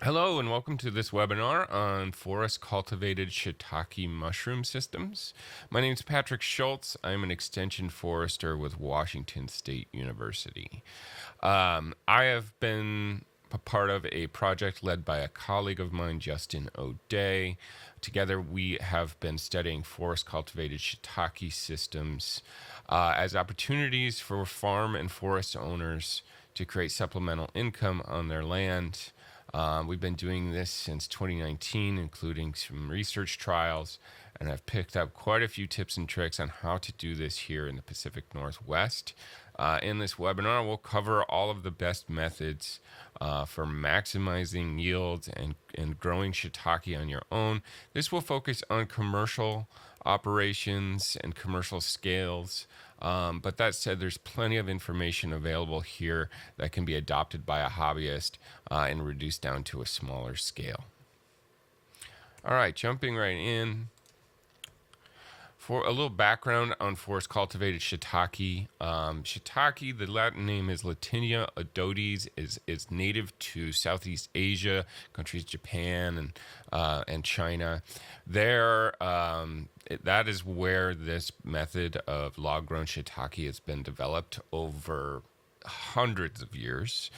Hello and welcome to this webinar on forest cultivated shiitake mushroom systems. My name is Patrick Schultz. I'm an extension forester with Washington State University. I have been a part of a project led by a colleague of mine, Justin O'Day. Together, we have been studying forest cultivated shiitake systems as opportunities for farm and forest owners to create supplemental income on their land. We've been doing this since 2019, including some research trials, and I've picked up quite a few tips and tricks on how to do this here in the Pacific Northwest. In this webinar, we'll cover all of the best methods for maximizing yields and growing shiitake on your own. This will focus on commercial operations and commercial scales. But that said, there's plenty of information available here that can be adopted by a hobbyist and reduced down to a smaller scale. All right, jumping right in. For a little background on forest cultivated shiitake, shiitake, the Latin name is Latinia odotes, is native to Southeast Asia, countries Japan and China. That is where this method of log-grown shiitake has been developed over hundreds of years,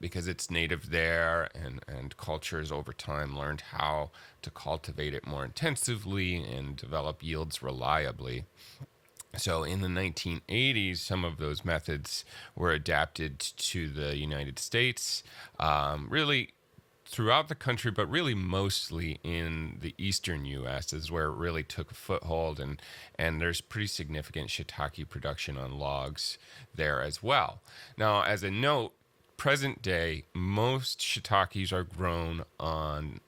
because it's native there, and cultures over time learned how to cultivate it more intensively and develop yields reliably. So in the 1980s, some of those methods were adapted to the United States, really throughout the country, but really mostly in the eastern U.S. is where it really took a foothold, and there's pretty significant shiitake production on logs there as well. Now, as a note, present day, most shiitakes are grown on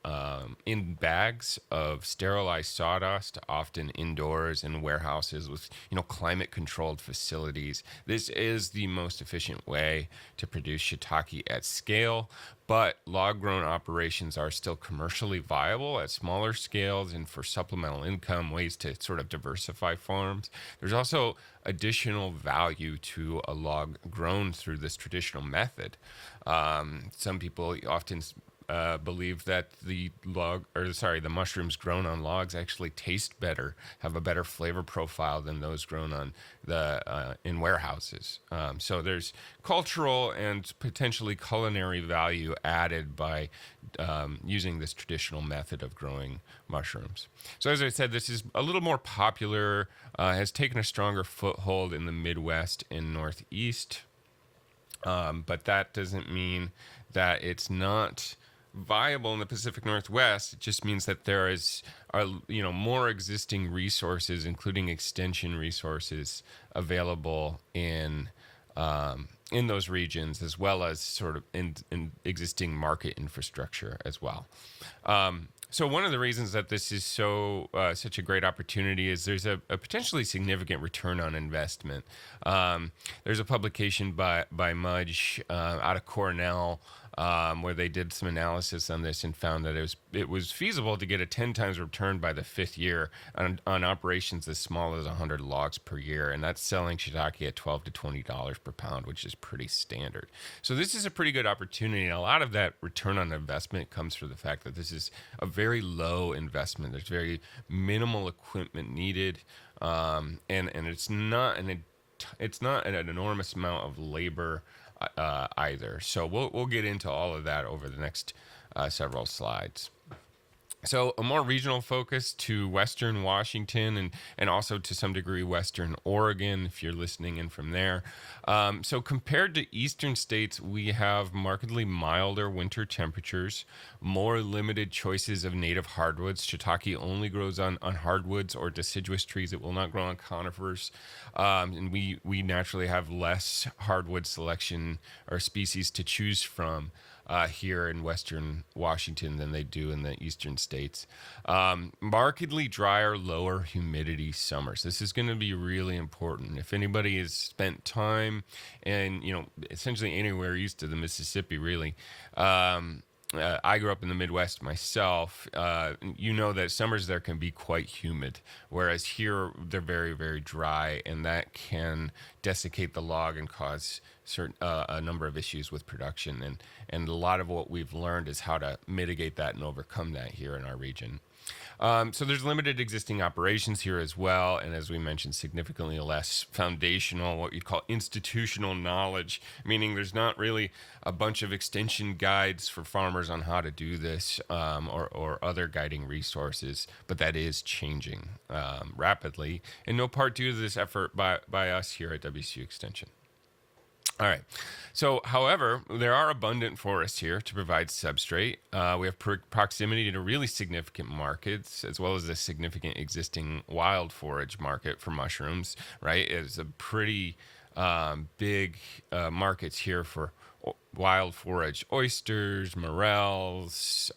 in bags of sterilized sawdust, often indoors in warehouses with climate controlled facilities. This is the most efficient way to produce shiitake at scale. But log-grown operations are still commercially viable at smaller scales and for supplemental income, ways to sort of diversify farms. There's also additional value to a log grown through this traditional method. Some people often believe that the mushrooms grown on logs actually taste better, have a better flavor profile than those grown on in warehouses. So there's cultural and potentially culinary value added by using this traditional method of growing mushrooms. So as I said, this is a little more popular, has taken a stronger foothold in the Midwest and Northeast. But that doesn't mean that it's not viable in the Pacific Northwest. It just means that there are more existing resources, including extension resources, available in those regions, as well as sort of in existing market infrastructure as well. So one of the reasons that this is such a great opportunity is there's a potentially significant return on investment. There's a publication by Mudge out of Cornell, where they did some analysis on this and found that it was feasible to get a 10 times return by the fifth year on operations as small as 100 logs per year, and that's selling shiitake at $12 to $20 per pound, which is pretty standard. So this is a pretty good opportunity, and a lot of that return on investment comes from the fact that this is a very low investment. There's very minimal equipment needed, and it's not an enormous amount of labor either. So we'll get into all of that over the next several slides. So a more regional focus to Western Washington and also to some degree Western Oregon, if you're listening in from there. So compared to Eastern states, we have markedly milder winter temperatures, more limited choices of native hardwoods. Shiitake only grows on hardwoods or deciduous trees. It will not grow on conifers. And we naturally have less hardwood selection or species to choose from here in Western Washington than they do in the eastern states. Markedly drier, lower humidity summers. This is going to be really important. If anybody has spent time and, essentially anywhere east of the Mississippi, really, I grew up in the Midwest myself. That summers there can be quite humid, whereas here they're very, very dry, and that can desiccate the log and cause a number of issues with production, and a lot of what we've learned is how to mitigate that and overcome that here in our region. So there's limited existing operations here as well, and as we mentioned, significantly less foundational, what you'd call institutional knowledge, meaning there's not really a bunch of extension guides for farmers on how to do this, or other guiding resources, but that is changing rapidly, in no part due to this effort by us here at WSU Extension. All right. So, however, there are abundant forests here to provide substrate. We have proximity to really significant markets, as well as a significant existing wild forage market for mushrooms, right? It's a pretty big markets here for wild forage oysters, morels,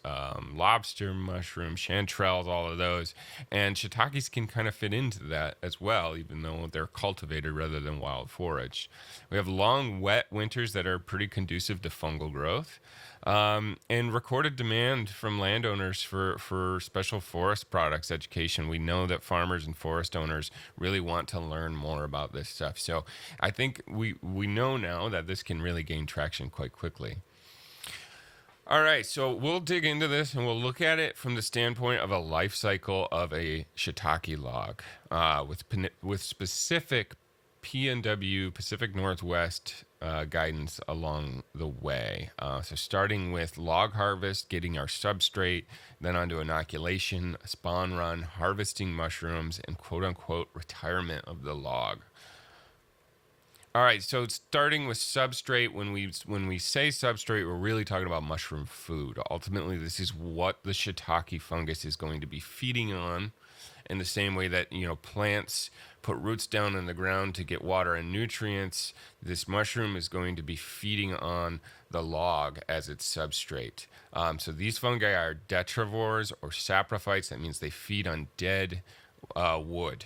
lobster mushrooms, chanterelles, all of those. And shiitakes can kind of fit into that as well, even though they're cultivated rather than wild forage. We have long, wet winters that are pretty conducive to fungal growth. And recorded demand from landowners for special forest products education. We know that farmers and forest owners really want to learn more about this stuff. So I think we know now that this can really gain traction quite quickly. All right, so we'll dig into this and we'll look at it from the standpoint of a life cycle of a shiitake log, with specific PNW, Pacific Northwest guidance along the way. So starting with log harvest, getting our substrate, then onto inoculation, spawn run, harvesting mushrooms, and quote unquote retirement of the log. All right, so starting with substrate, when we say substrate, we're really talking about mushroom food. Ultimately, this is what the shiitake fungus is going to be feeding on, in the same way that, plants put roots down in the ground to get water and nutrients. This mushroom is going to be feeding on the log as its substrate. So these fungi are detrivores or saprophytes. That means they feed on dead wood.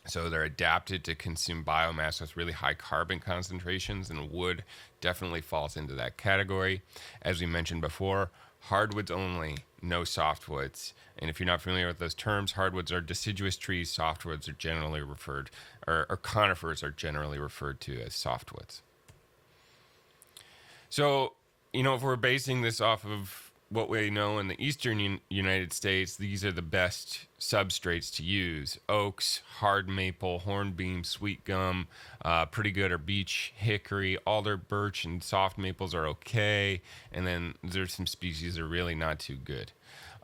So they're adapted to consume biomass with really high carbon concentrations, and wood definitely falls into that category. As we mentioned before, hardwoods only, no softwoods. And if you're not familiar with those terms, hardwoods are deciduous trees, softwoods are generally referred, or conifers are generally referred to as softwoods. So, if we're basing this off of what we know in the eastern United States, these are the best substrates to use. Oaks, hard maple, hornbeam, sweet gum, pretty good are beech, hickory, alder, birch, and soft maples are okay. And then there's some species that are really not too good.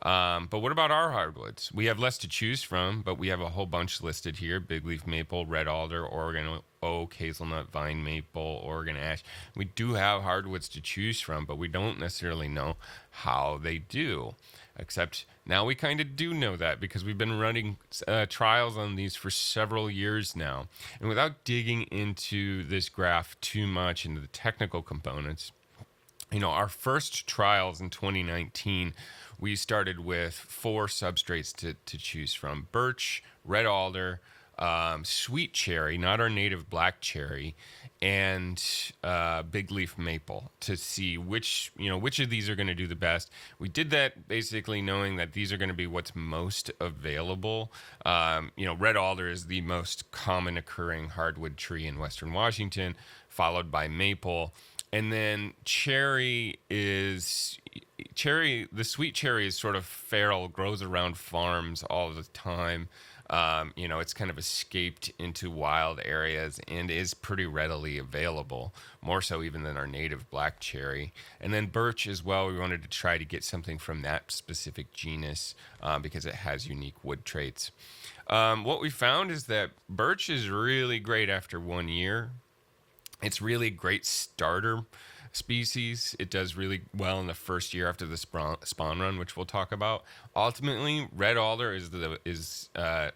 But what about our hardwoods? We have less to choose from, but we have a whole bunch listed here: big leaf maple, red alder, Oregon oak, hazelnut, vine maple, Oregon ash. We do have hardwoods to choose from, but we don't necessarily know how they do. Except now we kind of do know that, because we've been running trials on these for several years now. And without digging into this graph too much into the technical components, our first trials in 2019, we started with 4 substrates to choose from: birch, red alder, sweet cherry, not our native black cherry, and big leaf maple, to see which of these are going to do the best. We did that basically knowing that these are going to be what's most available. Red alder is the most common occurring hardwood tree in Western Washington, followed by maple. And then the sweet cherry is sort of feral, grows around farms all the time. It's kind of escaped into wild areas and is pretty readily available, more so even than our native black cherry. And then birch as well. We wanted to try to get something from that specific genus because it has unique wood traits. What we found is that birch is really great after 1 year. It's really a great starter species. It does really well in the first year after the spawn run, which we'll talk about. Ultimately, red alder is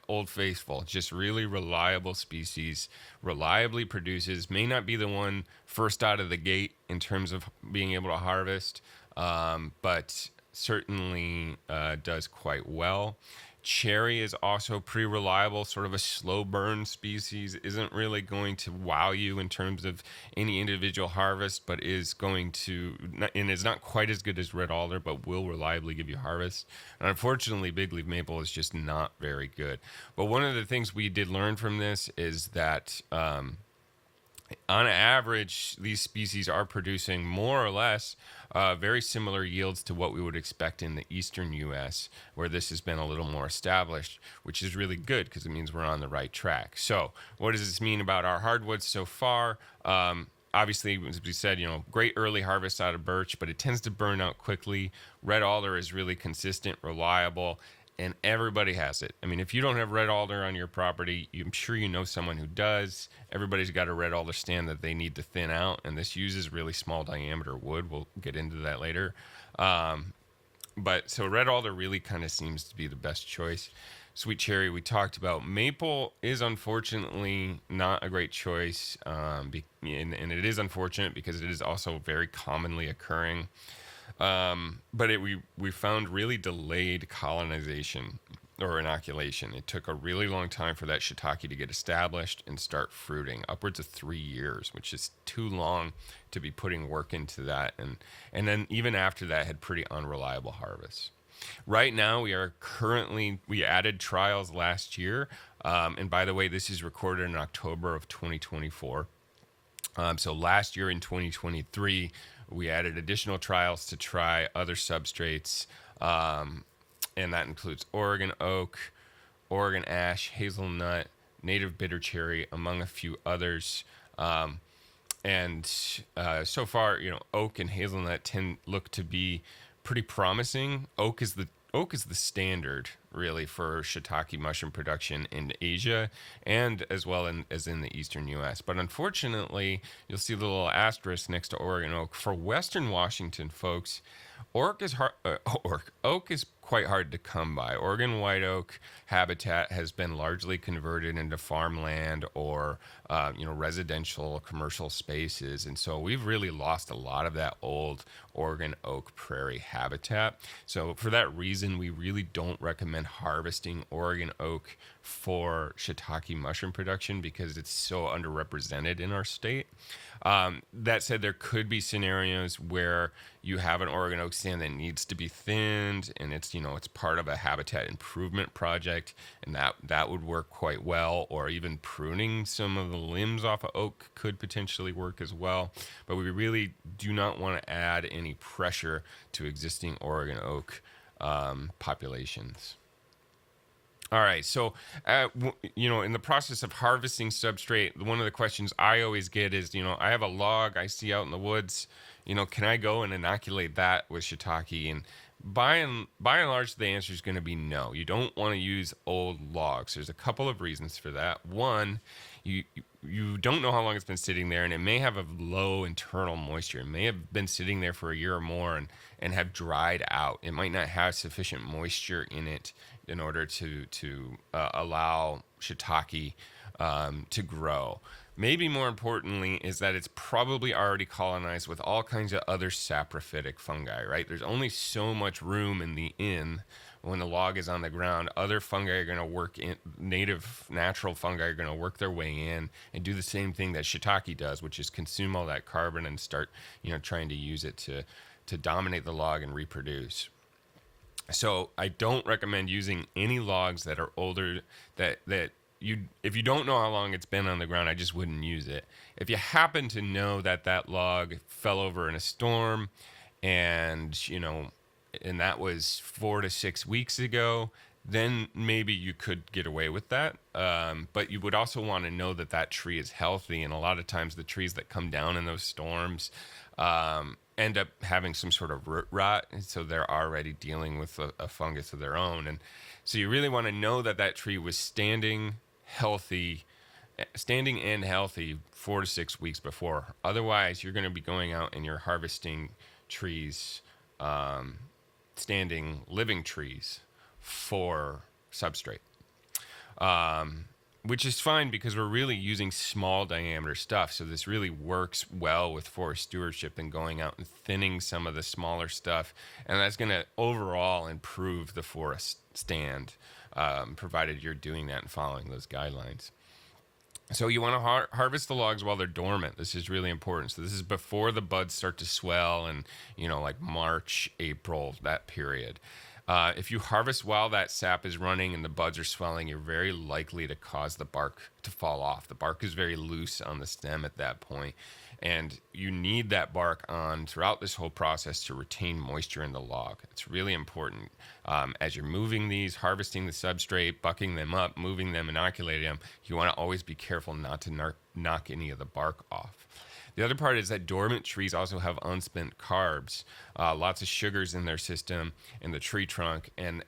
Old Faithful, just really reliable species, reliably produces. May not be the one first out of the gate in terms of being able to harvest, but certainly does quite well. Cherry is also pretty reliable, sort of a slow burn species, isn't really going to wow you in terms of any individual harvest, but is going to, and is not quite as good as red alder, but will reliably give you harvest. And unfortunately, big leaf maple is just not very good. But one of the things we did learn from this is that On average, these species are producing more or less very similar yields to what we would expect in the eastern U.S., where this has been a little more established, which is really good because it means we're on the right track. So, what does this mean about our hardwoods so far? Obviously, as we said, great early harvest out of birch, but it tends to burn out quickly. Red alder is really consistent, reliable, and everybody has it. I mean, if you don't have red alder on your property, I'm sure you know someone who does. Everybody's got a red alder stand that they need to thin out, and this uses really small diameter wood. We'll get into that later. But so red alder really kind of seems to be the best choice. Sweet cherry, we talked about. Maple is unfortunately not a great choice, and it is unfortunate because it is also very commonly occurring. But we found really delayed colonization or inoculation. It took a really long time for that shiitake to get established and start fruiting, upwards of 3 years, which is too long to be putting work into that. And then even after that, had pretty unreliable harvests. Right now, we added trials last year. And by the way, this is recorded in October of 2024. So last year in 2023, we added additional trials to try other substrates, and that includes Oregon oak, Oregon ash, hazelnut, native bitter cherry, among a few others. And so far, oak and hazelnut look to be pretty promising. Oak is the standard really for shiitake mushroom production in Asia and as well as in the eastern U.S. But unfortunately, you'll see the little asterisk next to Oregon oak. For Western Washington folks, oak is quite hard to come by. Oregon white oak habitat has been largely converted into farmland or residential commercial spaces, and so we've really lost a lot of that old Oregon oak prairie habitat. So for that reason, we really don't recommend harvesting Oregon oak for shiitake mushroom production because it's so underrepresented in our state. That said, there could be scenarios where you have an Oregon oak stand that needs to be thinned, and it's part of a habitat improvement project, and that would work quite well. Or even pruning some of the limbs off of oak could potentially work as well. But we really do not want to add any pressure to existing Oregon oak populations. All right, so in the process of harvesting substrate, one of the questions I always get is, I have a log I see out in the woods, can I go and inoculate that with shiitake? And by and large, the answer is going to be no. You don't want to use old logs. There's a couple of reasons for that. One, you don't know how long it's been sitting there, and it may have a low internal moisture. It may have been sitting there for a year or more and have dried out. It might not have sufficient moisture in it in order to allow shiitake to grow. Maybe more importantly is that it's probably already colonized with all kinds of other saprophytic fungi, right? There's only so much room in the inn when the log is on the ground. Other fungi are going to work in, native natural fungi are going to work their way in and do the same thing that shiitake does, which is consume all that carbon and start, trying to use it to dominate the log and reproduce. So I don't recommend using any logs that are older if you don't know how long it's been on the ground, I just wouldn't use it. If you happen to know that log fell over in a storm and that was 4 to 6 weeks ago, then maybe you could get away with that. But you would also want to know that tree is healthy. And a lot of times the trees that come down in those storms end up having some sort of root rot. And so they're already dealing with a fungus of their own. And so you really want to know that tree was standing and healthy 4 to 6 weeks before. Otherwise, you're going to be going out and you're harvesting trees, standing living trees for substrate, which is fine because we're really using small diameter stuff. So this really works well with forest stewardship and going out and thinning some of the smaller stuff. And that's going to overall improve the forest stand, provided you're doing that and following those guidelines. So you want to harvest the logs while they're dormant. This is really important. So this is before the buds start to swell and, like March, April, that period. If you harvest while that sap is running and the buds are swelling, you're very likely to cause the bark to fall off. The bark is very loose on the stem at that point, and you need that bark on throughout this whole process to retain moisture in the log. It's really important as you're moving these, harvesting the substrate, bucking them up, moving them, inoculating them. You want to always be careful not to knock any of the bark off. The other part is that dormant trees also have unspent carbs, lots of sugars in their system in the tree trunk, and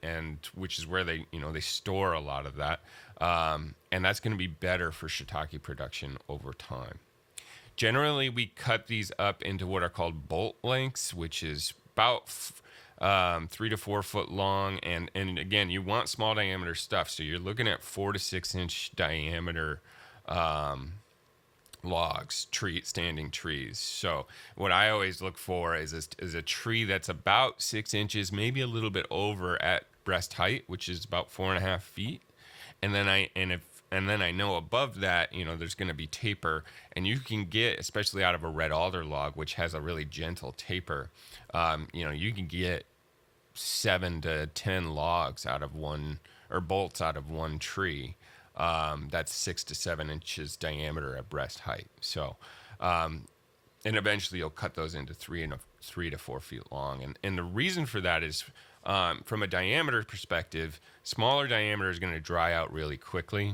which is where they store a lot of that, and that's going to be better for shiitake production over time. Generally, we cut these up into what are called bolt lengths, which is about 3 to 4 foot long, and again, you want small diameter stuff, so you're looking at 4 to 6 inch diameter logs, standing trees. So what I always look for is a tree that's about 6 inches, maybe a little bit over at breast height, which is about 4.5 feet. And then I know above that, there's going to be taper, and you can get, especially out of a red alder log, which has a really gentle taper, you can get 7 to 10 logs out of one, or bolts out of one tree. That's 6 to 7 inches diameter at breast height. So, and eventually you'll cut those into 3 to 4 feet long. And the reason for that is, from a diameter perspective, smaller diameter is going to dry out really quickly.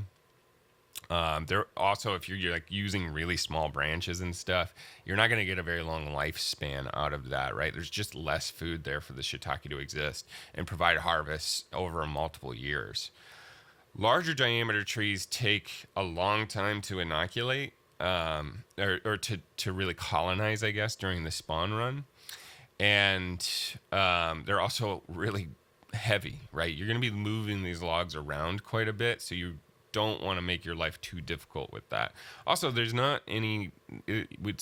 There also, if you're like using really small branches and stuff, you're not going to get a very long lifespan out of that, right? There's just less food there for the shiitake to exist and provide harvests over multiple years. Larger diameter trees take a long time to inoculate, or to really colonize, I guess, during the spawn run. And they're also really heavy, right? You're going to be moving these logs around quite a bit, so you don't want to make your life too difficult with that. Also, it's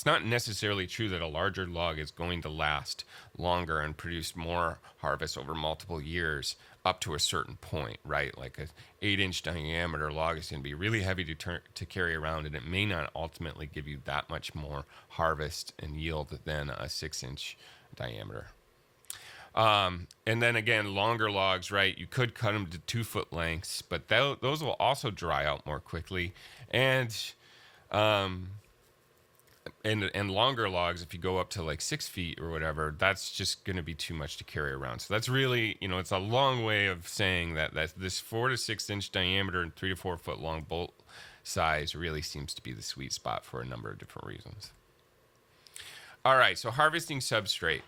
not necessarily true that a larger log is going to last longer and produce more harvest over multiple years up to a certain point, right? Like a 8 inch diameter log is going to be really heavy to carry around, and it may not ultimately give you that much more harvest and yield than a 6 inch diameter. And then again, longer logs, right? You could cut them to 2 foot lengths, but those will also dry out more quickly. And longer logs, if you go up to like 6 feet or whatever, that's just going to be too much to carry around. So that's really, it's a long way of saying that this 4 to 6 inch diameter and 3 to 4 foot long bolt size really seems to be the sweet spot for a number of different reasons. All right, so harvesting substrate.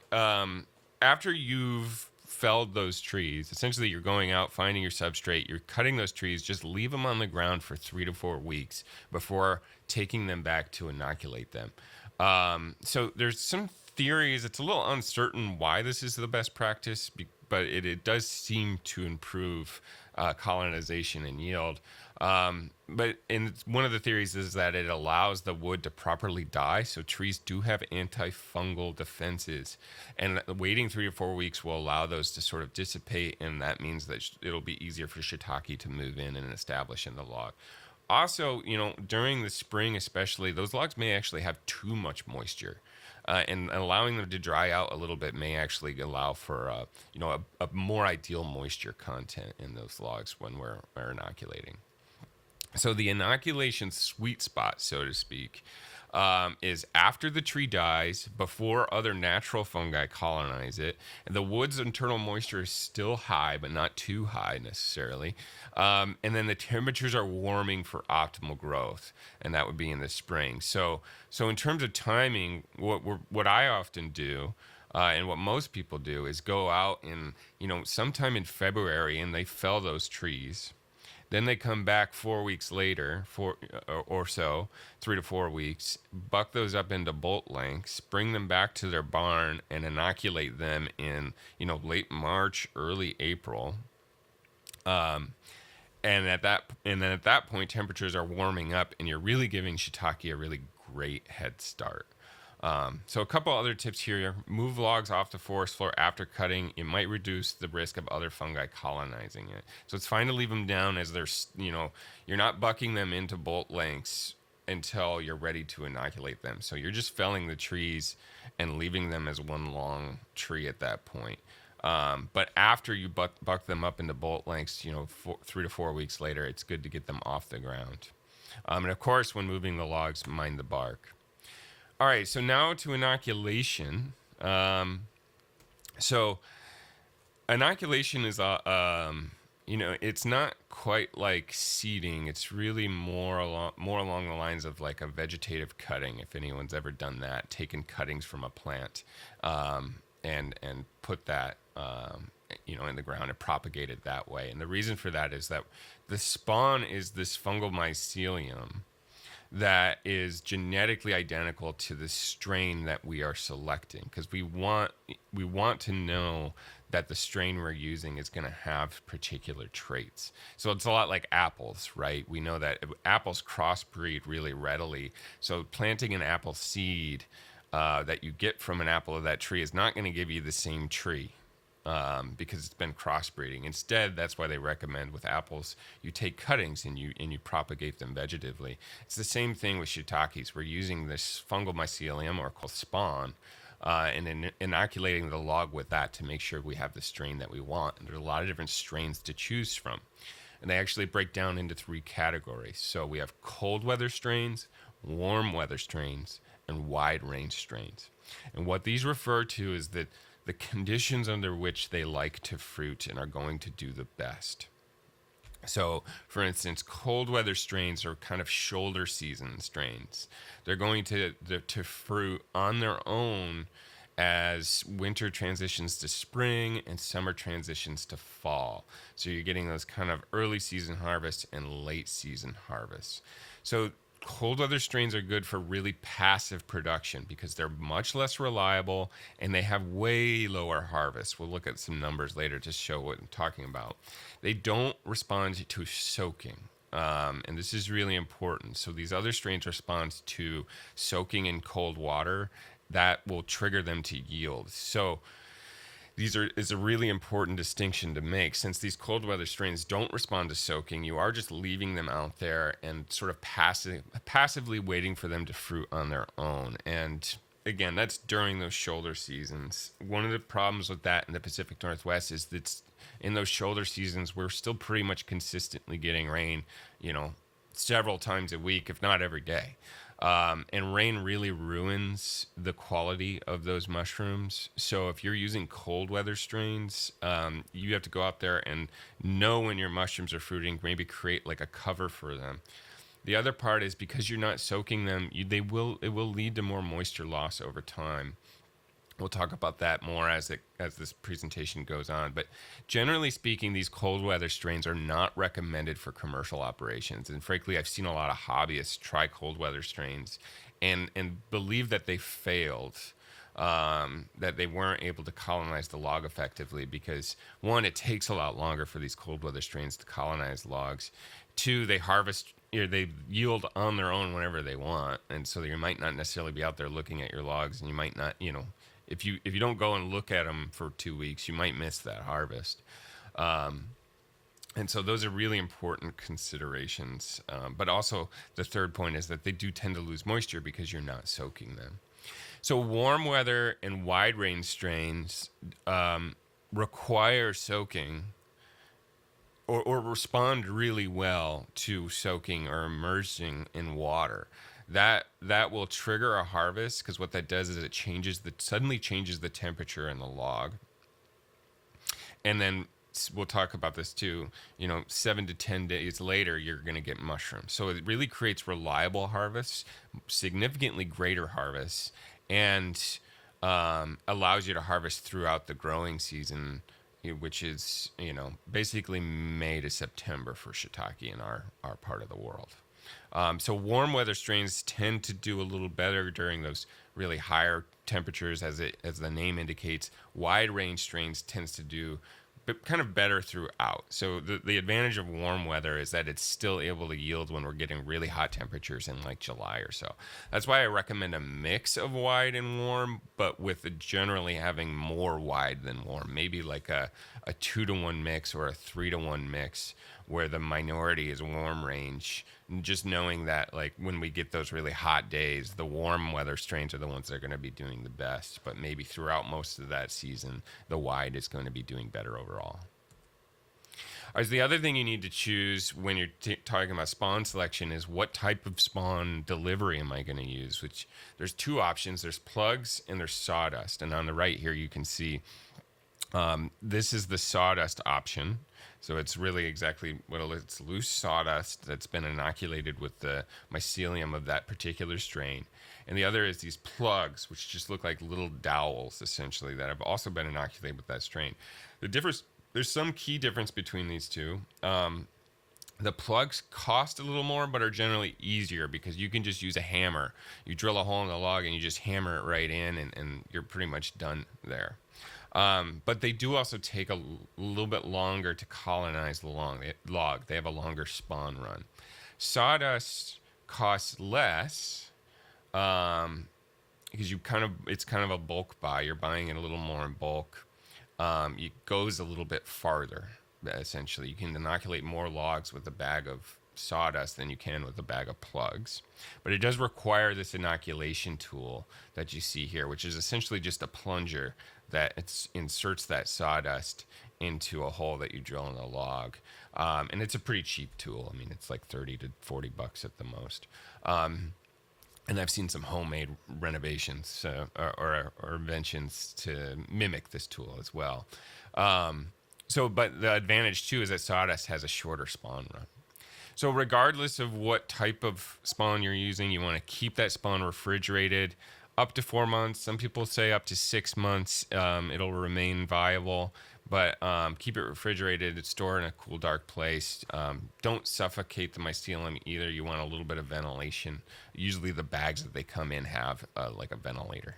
After you've felled those trees, essentially you're going out, finding your substrate, you're cutting those trees, just leave them on the ground for 3 to 4 weeks before taking them back to inoculate them. So there's some theories. It's a little uncertain why this is the best practice, but it does seem to improve colonization and yield. But one of the theories is that it allows the wood to properly die. So trees do have antifungal defenses, and waiting 3 to 4 weeks will allow those to sort of dissipate, and that means that it'll be easier for shiitake to move in and establish in the log. Also, during the spring especially, those logs may actually have too much moisture. And allowing them to dry out a little bit may actually allow for a more ideal moisture content in those logs when we're inoculating. So the inoculation sweet spot, so to speak, is after the tree dies, before other natural fungi colonize it. And the wood's internal moisture is still high, but not too high necessarily. And then the temperatures are warming for optimal growth, and that would be in the spring. So in terms of timing, what I often do, and what most people do, is go out in sometime in February, and they fell those trees. Then they come back 4 weeks later, or so, 3 to 4 weeks, buck those up into bolt lengths, bring them back to their barn, and inoculate them in late March, early April. And then at that point, temperatures are warming up, and you're really giving shiitake a really great head start. So a couple other tips here. Move logs off the forest floor after cutting. It might reduce the risk of other fungi colonizing it. So it's fine to leave them down as they're, you're not bucking them into bolt lengths until you're ready to inoculate them. So you're just felling the trees and leaving them as one long tree at that point. But after you buck them up into bolt lengths, 3 to 4 weeks later, it's good to get them off the ground. And of course, when moving the logs, mind the bark. All right, so now to inoculation. So inoculation is it's not quite like seeding. It's really more along the lines of like a vegetative cutting. If anyone's ever done that, taken cuttings from a plant, and put that in the ground and propagate it that way. And the reason for that is that the spawn is this fungal mycelium that is genetically identical to the strain that we are selecting, because we want to know that the strain we're using is going to have particular traits. So it's a lot like apples, right? We know that apples crossbreed really readily. So planting an apple seed that you get from an apple of that tree is not going to give you the same tree. Because it's been crossbreeding. Instead, that's why they recommend with apples, you take cuttings and you propagate them vegetatively. It's the same thing with shiitakes. We're using this fungal mycelium, or called spawn, and inoculating the log with that to make sure we have the strain that we want. And there's a lot of different strains to choose from. And they actually break down into 3 categories. So we have cold weather strains, warm weather strains, and wide range strains. And what these refer to is that the conditions under which they like to fruit and are going to do the best. So, for instance, cold weather strains are kind of shoulder season strains. They're going to fruit on their own as winter transitions to spring and summer transitions to fall. So you're getting those kind of early season harvests and late season harvests. So cold weather strains are good for really passive production because they're much less reliable and they have way lower harvests. We'll look at some numbers later to show what I'm talking about. They don't respond to soaking. And this is really important. So these other strains respond to soaking in cold water that will trigger them to yield. So is a really important distinction to make. Since these cold weather strains don't respond to soaking, you are just leaving them out there and sort of passively waiting for them to fruit on their own. And again, that's during those shoulder seasons. One of the problems with that in the Pacific Northwest is that in those shoulder seasons, we're still pretty much consistently getting rain, several times a week, if not every day. And rain really ruins the quality of those mushrooms. So if you're using cold weather strains, you have to go out there and know when your mushrooms are fruiting, maybe create like a cover for them. The other part is because you're not soaking them, it will lead to more moisture loss over time. We'll talk about that more as this presentation goes on. But generally speaking, these cold weather strains are not recommended for commercial operations. And frankly, I've seen a lot of hobbyists try cold weather strains and believe that they failed, that they weren't able to colonize the log effectively because, one, it takes a lot longer for these cold weather strains to colonize logs. Two, they yield on their own whenever they want. And so you might not necessarily be out there looking at your logs, and you might not, if you don't go and look at them for 2 weeks, you might miss that harvest. And so those are really important considerations. But also the third point is that they do tend to lose moisture because you're not soaking them. So warm weather and wide range strains require soaking or respond really well to soaking or immersing in water. That will trigger a harvest because what that does is it suddenly changes the temperature in the log. And then we'll talk about this too, 7 to 10 days later, you're going to get mushrooms. So it really creates reliable harvests, significantly greater harvests, and allows you to harvest throughout the growing season, which is, basically May to September for shiitake in our part of the world. So warm weather strains tend to do a little better during those really higher temperatures, as the name indicates. Wide range strains tends to do kind of better throughout. So the advantage of warm weather is that it's still able to yield when we're getting really hot temperatures in like July or so. That's why I recommend a mix of wide and warm, but with generally having more wide than warm. Maybe like a 2-to-1 mix or a 3-to-1 mix, where the minority is warm range. And just knowing that, like, when we get those really hot days, the warm weather strains are the ones that are going to be doing the best. But maybe throughout most of that season, the wide is going to be doing better overall. The other thing you need to choose when you're talking about spawn selection is what type of spawn delivery am I going to use, which there's two options. There's plugs and there's sawdust. And on the right here, you can see this is the sawdust option. So it's really exactly it's loose sawdust that's been inoculated with the mycelium of that particular strain. And the other is these plugs, which just look like little dowels, essentially, that have also been inoculated with that strain. The difference, there's some key difference between these two. The plugs cost a little more, but are generally easier because you can just use a hammer. You drill a hole in the log and you just hammer it right in, and you're pretty much done there. But they do also take a little bit longer to colonize the log. They have a longer spawn run. Sawdust costs less because it's kind of a bulk buy. You're buying it a little more in bulk. It goes a little bit farther. Essentially, you can inoculate more logs with a bag of sawdust than you can with a bag of plugs. But it does require this inoculation tool that you see here, which is essentially just a plunger that inserts that sawdust into a hole that you drill in a log. And it's a pretty cheap tool. I mean, it's like 30 to 40 bucks at the most. And I've seen some homemade renovations or inventions to mimic this tool as well. But the advantage too is that sawdust has a shorter spawn run. So regardless of what type of spawn you're using, you want to keep that spawn refrigerated up to 4 months. Some people say up to 6 months. It'll remain viable, but keep it refrigerated. Store in a cool, dark place. Don't suffocate the mycelium either. You want a little bit of ventilation. Usually the bags that they come in have like a ventilator.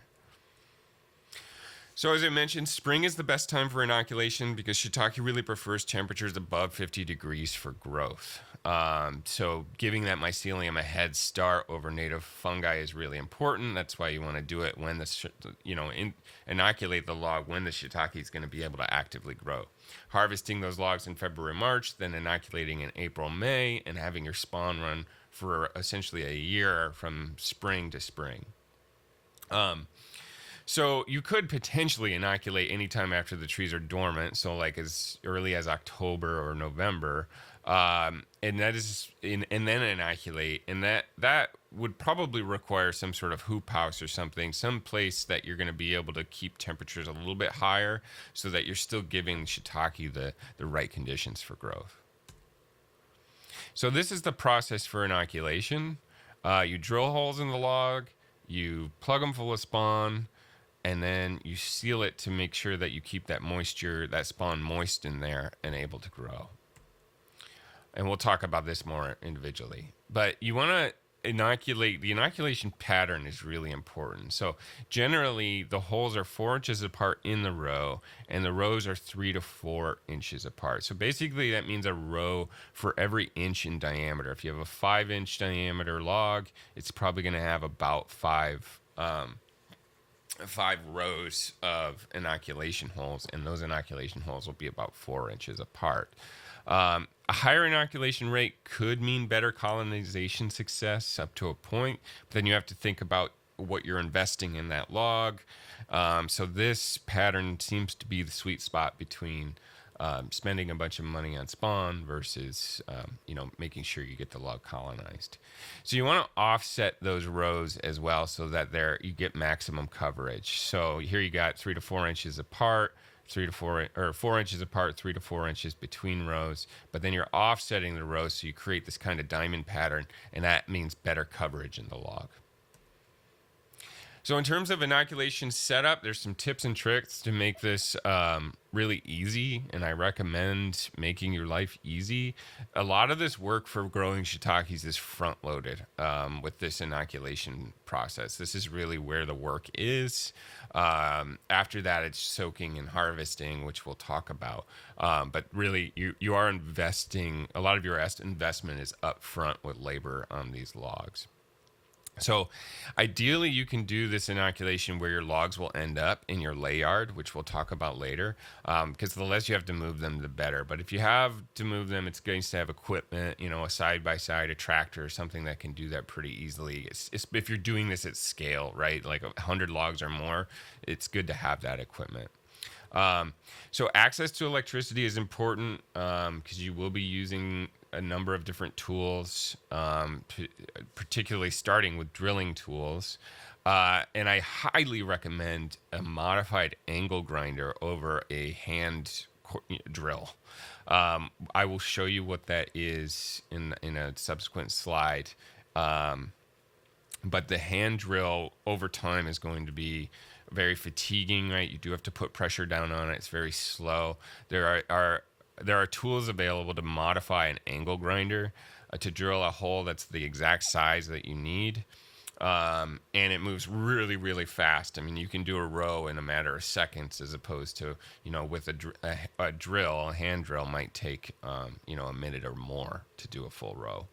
So as I mentioned, spring is the best time for inoculation because shiitake really prefers temperatures above 50 degrees for growth. So giving that mycelium a head start over native fungi is really important. That's why you want to do it when inoculate the log when the shiitake is going to be able to actively grow. Harvesting those logs in February, March, then inoculating in April, May, and having your spawn run for essentially a year from spring to spring. So you could potentially inoculate anytime after the trees are dormant, so like as early as October or November, and then inoculate, and that would probably require some sort of hoop house or something, some place that you're going to be able to keep temperatures a little bit higher, so that you're still giving shiitake the right conditions for growth. So this is the process for inoculation. You drill holes in the log, you plug them full of spawn, and then you seal it to make sure that you keep that spawn moist in there and able to grow. And we'll talk about this more individually. But you want to inoculate. The inoculation pattern is really important. So generally, the holes are 4 inches apart in the row, and the rows are 3 to 4 inches apart. So basically, that means a row for every inch in diameter. If you have a 5-inch diameter log, it's probably going to have about 5 rows of inoculation holes, and those inoculation holes will be about 4 inches apart. A higher inoculation rate could mean better colonization success up to a point, but then you have to think about what you're investing in that log. So this pattern seems to be the sweet spot between spending a bunch of money on spawn versus making sure you get the log colonized. So you want to offset those rows as well so that you get maximum coverage. So here you got 3 to 4 inches apart, 4 inches apart, 3 to 4 inches between rows, but then you're offsetting the rows so you create this kind of diamond pattern, and that means better coverage in the log. So in terms of inoculation setup, there's some tips and tricks to make this really easy, and I recommend making your life easy. A lot of this work for growing shiitakes is front-loaded with this inoculation process. This is really where the work is. After that, it's soaking and harvesting, which we'll talk about. But really, you are investing, a lot of your investment is up front with labor on these logs. So ideally you can do this inoculation where your logs will end up in your lay yard, which we'll talk about later, because the less you have to move them, the better. But if you have to move them, it's nice to have equipment, a side-by-side, a tractor, or something that can do that pretty easily. If you're doing this at scale, right, like 100 logs or more, it's good to have that equipment. So access to electricity is important because you will be using a number of different tools, particularly starting with drilling tools. And I highly recommend a modified angle grinder over a hand drill. I will show you what that is in a subsequent slide. But the hand drill over time is going to be very fatiguing, right? You do have to put pressure down on it. It's very slow. There are tools available to modify an angle grinder to drill a hole that's the exact size that you need. And it moves really, really fast. I mean, you can do a row in a matter of seconds, as opposed to, with a drill, a hand drill might take, a minute or more to do a full row.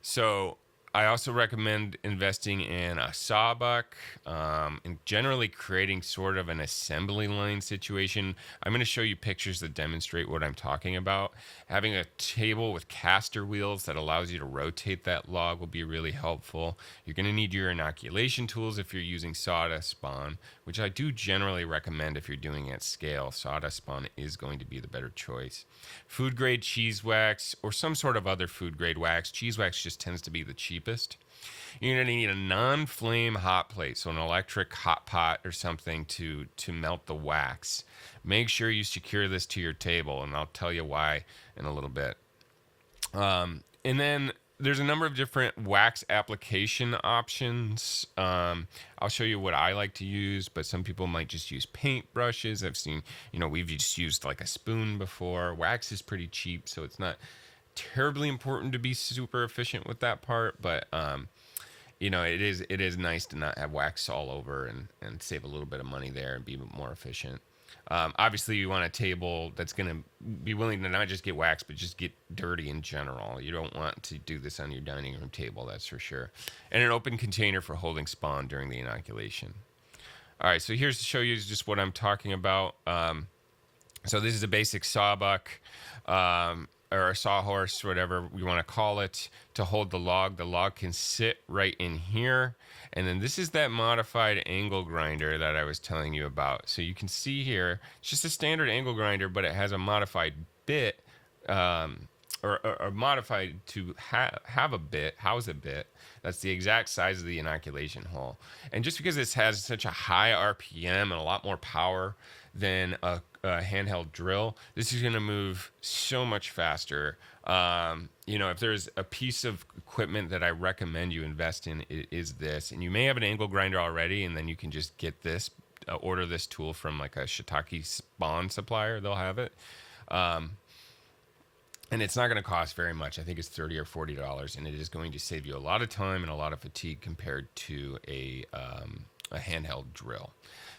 So I also recommend investing in a sawbuck and generally creating sort of an assembly line situation. I'm going to show you pictures that demonstrate what I'm talking about. Having a table with caster wheels that allows you to rotate that log will be really helpful. You're going to need your inoculation tools if you're using sawdust spawn, which I do generally recommend if you're doing it at scale. Sawdust spawn is going to be the better choice. Food grade cheese wax or some sort of other food grade wax. Cheese wax just tends to be the cheapest. You're going to need a non-flame hot plate, so an electric hot pot or something to melt the wax. Make sure you secure this to your table, and I'll tell you why in a little bit. And then there's a number of different wax application options. I'll show you what I like to use, but some people might just use paint brushes. I've seen, we've just used like a spoon before. Wax is pretty cheap, so it's not terribly important to be super efficient with that part, but it is nice to not have wax all over and save a little bit of money there and be more efficient. Obviously, you want a table that's going to be willing to not just get wax, but just get dirty in general. You don't want to do this on your dining room table, that's for sure. And an open container for holding spawn during the inoculation. All right, so here's to show you just what I'm talking about. So this is a basic sawbuck. Or a sawhorse, whatever we want to call it, to hold the log. The log can sit right in here. And then this is that modified angle grinder that I was telling you about. So you can see here, it's just a standard angle grinder, but it has a modified bit, or modified to have a bit, house a bit. That's the exact size of the inoculation hole. And just because this has such a high RPM and a lot more power than a handheld drill, this is going to move so much faster. If there's a piece of equipment that I recommend you invest in, it is this. And you may have an angle grinder already, and then you can just get this, order this tool from like a Shiitake spawn supplier. They'll have it. And it's not going to cost very much. I think it's $30 or $40, and it is going to save you a lot of time and a lot of fatigue compared to a handheld drill.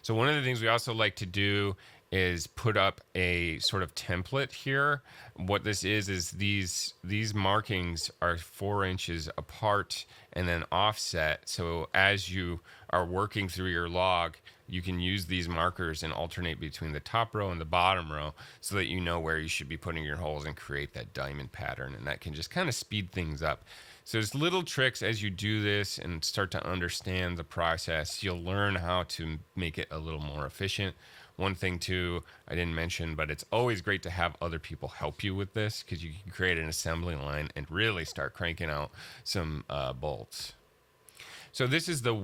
So one of the things we also like to do is put up a sort of template here. What this is these markings are 4 inches apart and then offset. So as you are working through your log, you can use these markers and alternate between the top row and the bottom row so that you know where you should be putting your holes and create that diamond pattern. And that can just kind of speed things up. So there's little tricks as you do this and start to understand the process. You'll learn how to make it a little more efficient. One thing too, I didn't mention, but it's always great to have other people help you with this because you can create an assembly line and really start cranking out some bolts. So this is the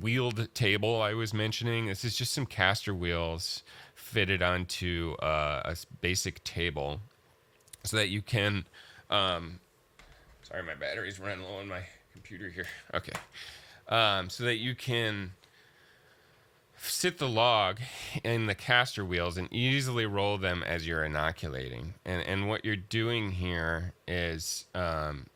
wheeled table I was mentioning. This is just some caster wheels fitted onto a basic table so that you can, sorry, my battery's running low on my computer here. Okay. So that you can sit the log in the caster wheels and easily roll them as you're inoculating. And what you're doing here is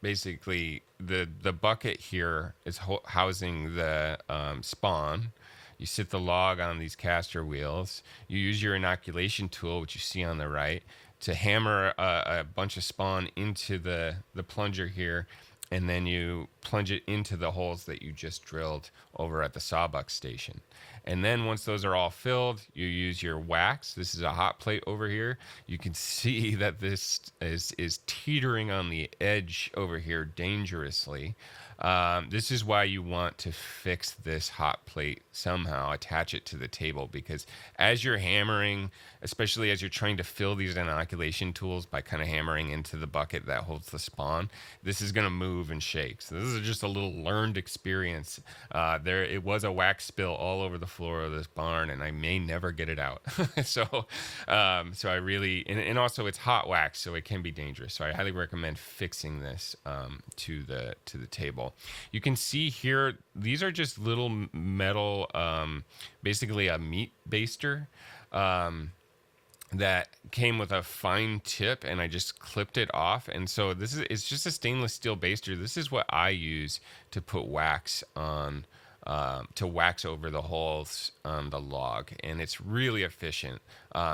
basically the bucket here is housing the spawn. You sit the log on these caster wheels. You use your inoculation tool, which you see on the right, to hammer a bunch of spawn into the plunger here. and then you plunge it into the holes that you just drilled over at the sawbuck station. And then once those are all filled, you use your wax. This is a hot plate over here. You can see that this is teetering on the edge over here dangerously. This is why you want to fix this hot plate somehow, attach it to the table, because as you're hammering, especially as you're trying to fill these inoculation tools by kind of hammering into the bucket that holds the spawn, this is going to move and shake. So this is just a little learned experience. It was a wax spill all over the floor of this barn, and I may never get it out. So I really, and also it's hot wax, so it can be dangerous. So I highly recommend fixing this to the table. You can see here, these are just little metal, basically a meat baster. That came with a fine tip, and I just clipped it off. And so it's just a stainless steel baster. This is what I use to put wax on, to wax over the holes on the log, and it's really efficient.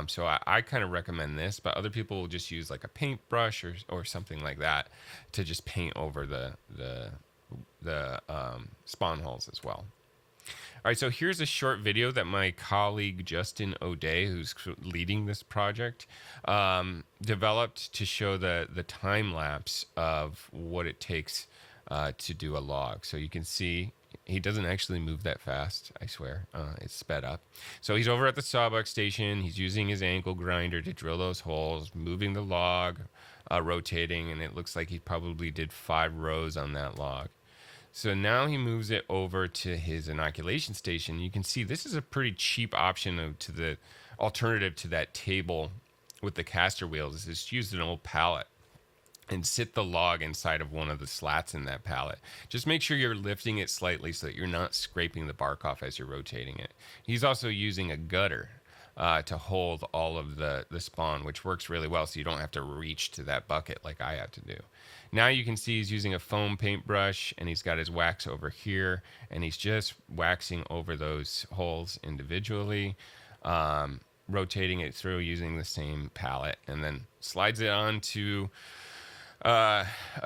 So I kind of recommend this, but other people will just use like a paintbrush or something like that to just paint over the spawn holes as well. All right, so here's a short video that my colleague Justin O'Day, who's leading this project, developed to show the time lapse of what it takes to do a log. So you can see he doesn't actually move that fast, I swear. It's sped up. So he's over at the sawbuck station. He's using his angle grinder to drill those holes, moving the log, rotating, and it looks like he probably did 5 rows on that log. So now he moves it over to his inoculation station. You can see this is a pretty cheap option to the alternative to that table with the caster wheels. It's used an old pallet, and sit the log inside of one of the slats in that pallet. Just make sure you're lifting it slightly so that you're not scraping the bark off as you're rotating it. He's also using a gutter to hold all of the spawn, which works really well, so you don't have to reach to that bucket like I have to do. Now you can see he's using a foam paintbrush, and he's got his wax over here, and he's just waxing over those holes individually, rotating it through using the same palette, and then slides it onto a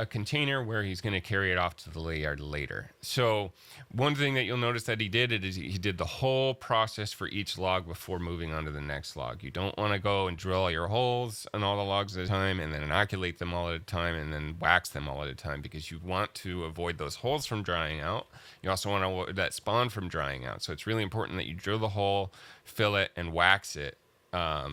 container where he's going to carry it off to the lay yard later. So one thing that you'll notice that he did is he did the whole process for each log before moving on to the next log. You don't want to go and drill all your holes on all the logs at a time and then inoculate them all at a time and then wax them all at a time, because you want to avoid those holes from drying out. You also want to avoid that spawn from drying out. So it's really important that you drill the hole, fill it, and wax it. Or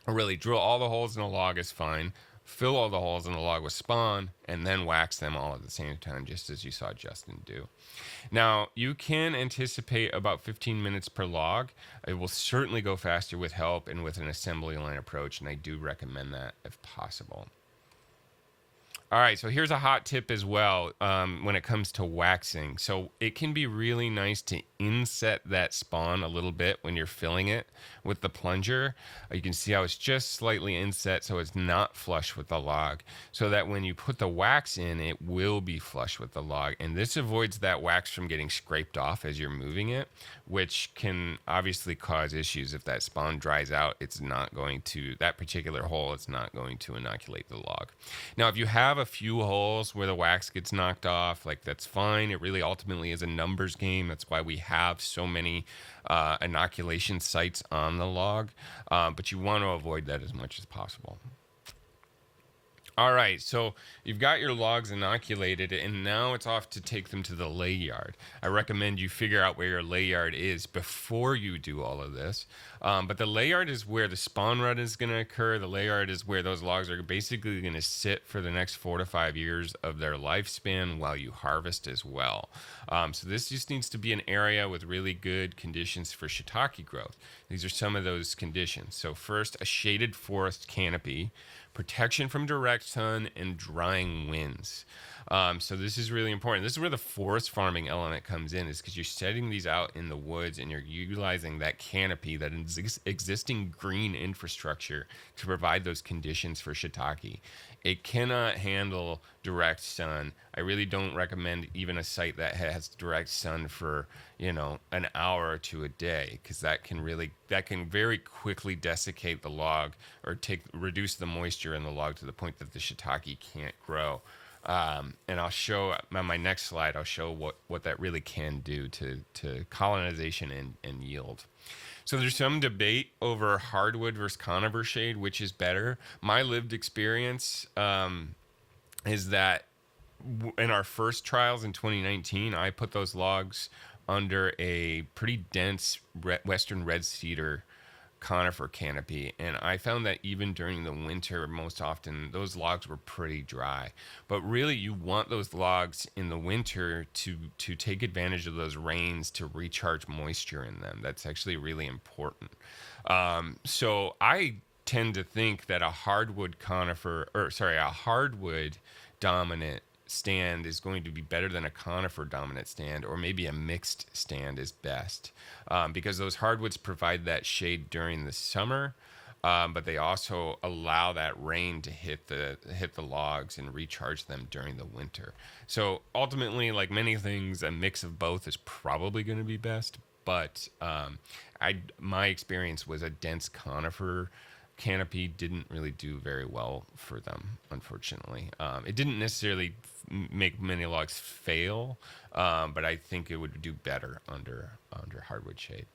really, drill all the holes in a log is fine. Fill all the holes in the log with spawn, and then wax them all at the same time, just as you saw Justin do. Now, you can anticipate about 15 minutes per log. It will certainly go faster with help and with an assembly line approach, and I do recommend that if possible. All right, so here's a hot tip as well when it comes to waxing. So it can be really nice to inset that spawn a little bit when you're filling it with the plunger. You can see how it's just slightly inset so it's not flush with the log, so that when you put the wax in, it will be flush with the log. And this avoids that wax from getting scraped off as you're moving it, which can obviously cause issues. If that spawn dries out, it's not going to, that particular hole, it's not going to inoculate the log. Now, if you have a few holes where the wax gets knocked off, like, that's fine. It really ultimately is a numbers game. That's why we have so many inoculation sites on the log, but you want to avoid that as much as possible. All right, so you've got your logs inoculated, and now it's off to take them to the lay yard. I recommend you figure out where your lay yard is before you do all of this. But the lay yard is where the spawn rut is going to occur. The lay yard is where those logs are basically going to sit for the next 4 to 5 years of their lifespan while you harvest as well. So this just needs to be an area with really good conditions for shiitake growth. These are some of those conditions. So first, a shaded forest canopy, protection from direct sun, and drying winds. So this is really important. This is where the forest farming element comes in, is because you're setting these out in the woods and you're utilizing that canopy, that existing green infrastructure, to provide those conditions for shiitake. It cannot handle direct sun. I really don't recommend even a site that has direct sun for, an hour to a day, because that can very quickly desiccate the log or reduce the moisture in the log to the point that the shiitake can't grow. And I'll show on my next slide. I'll show what that really can do to colonization and yield. So there's some debate over hardwood versus conifer shade, which is better. My lived experience is that in our first trials in 2019, I put those logs under a pretty dense western red cedar conifer canopy, and I found that even during the winter, most often those logs were pretty dry. But really, you want those logs in the winter to take advantage of those rains to recharge moisture in them. That's actually really important. So I tend to think that a hardwood conifer, or sorry, a hardwood dominant stand is going to be better than a conifer dominant stand, or maybe a mixed stand is best, because those hardwoods provide that shade during the summer, but they also allow that rain to hit the logs and recharge them during the winter. So ultimately, like many things, a mix of both is probably going to be best. But my experience was a dense conifer canopy didn't really do very well for them, unfortunately. It didn't necessarily make many logs fail, but I think it would do better under hardwood shade.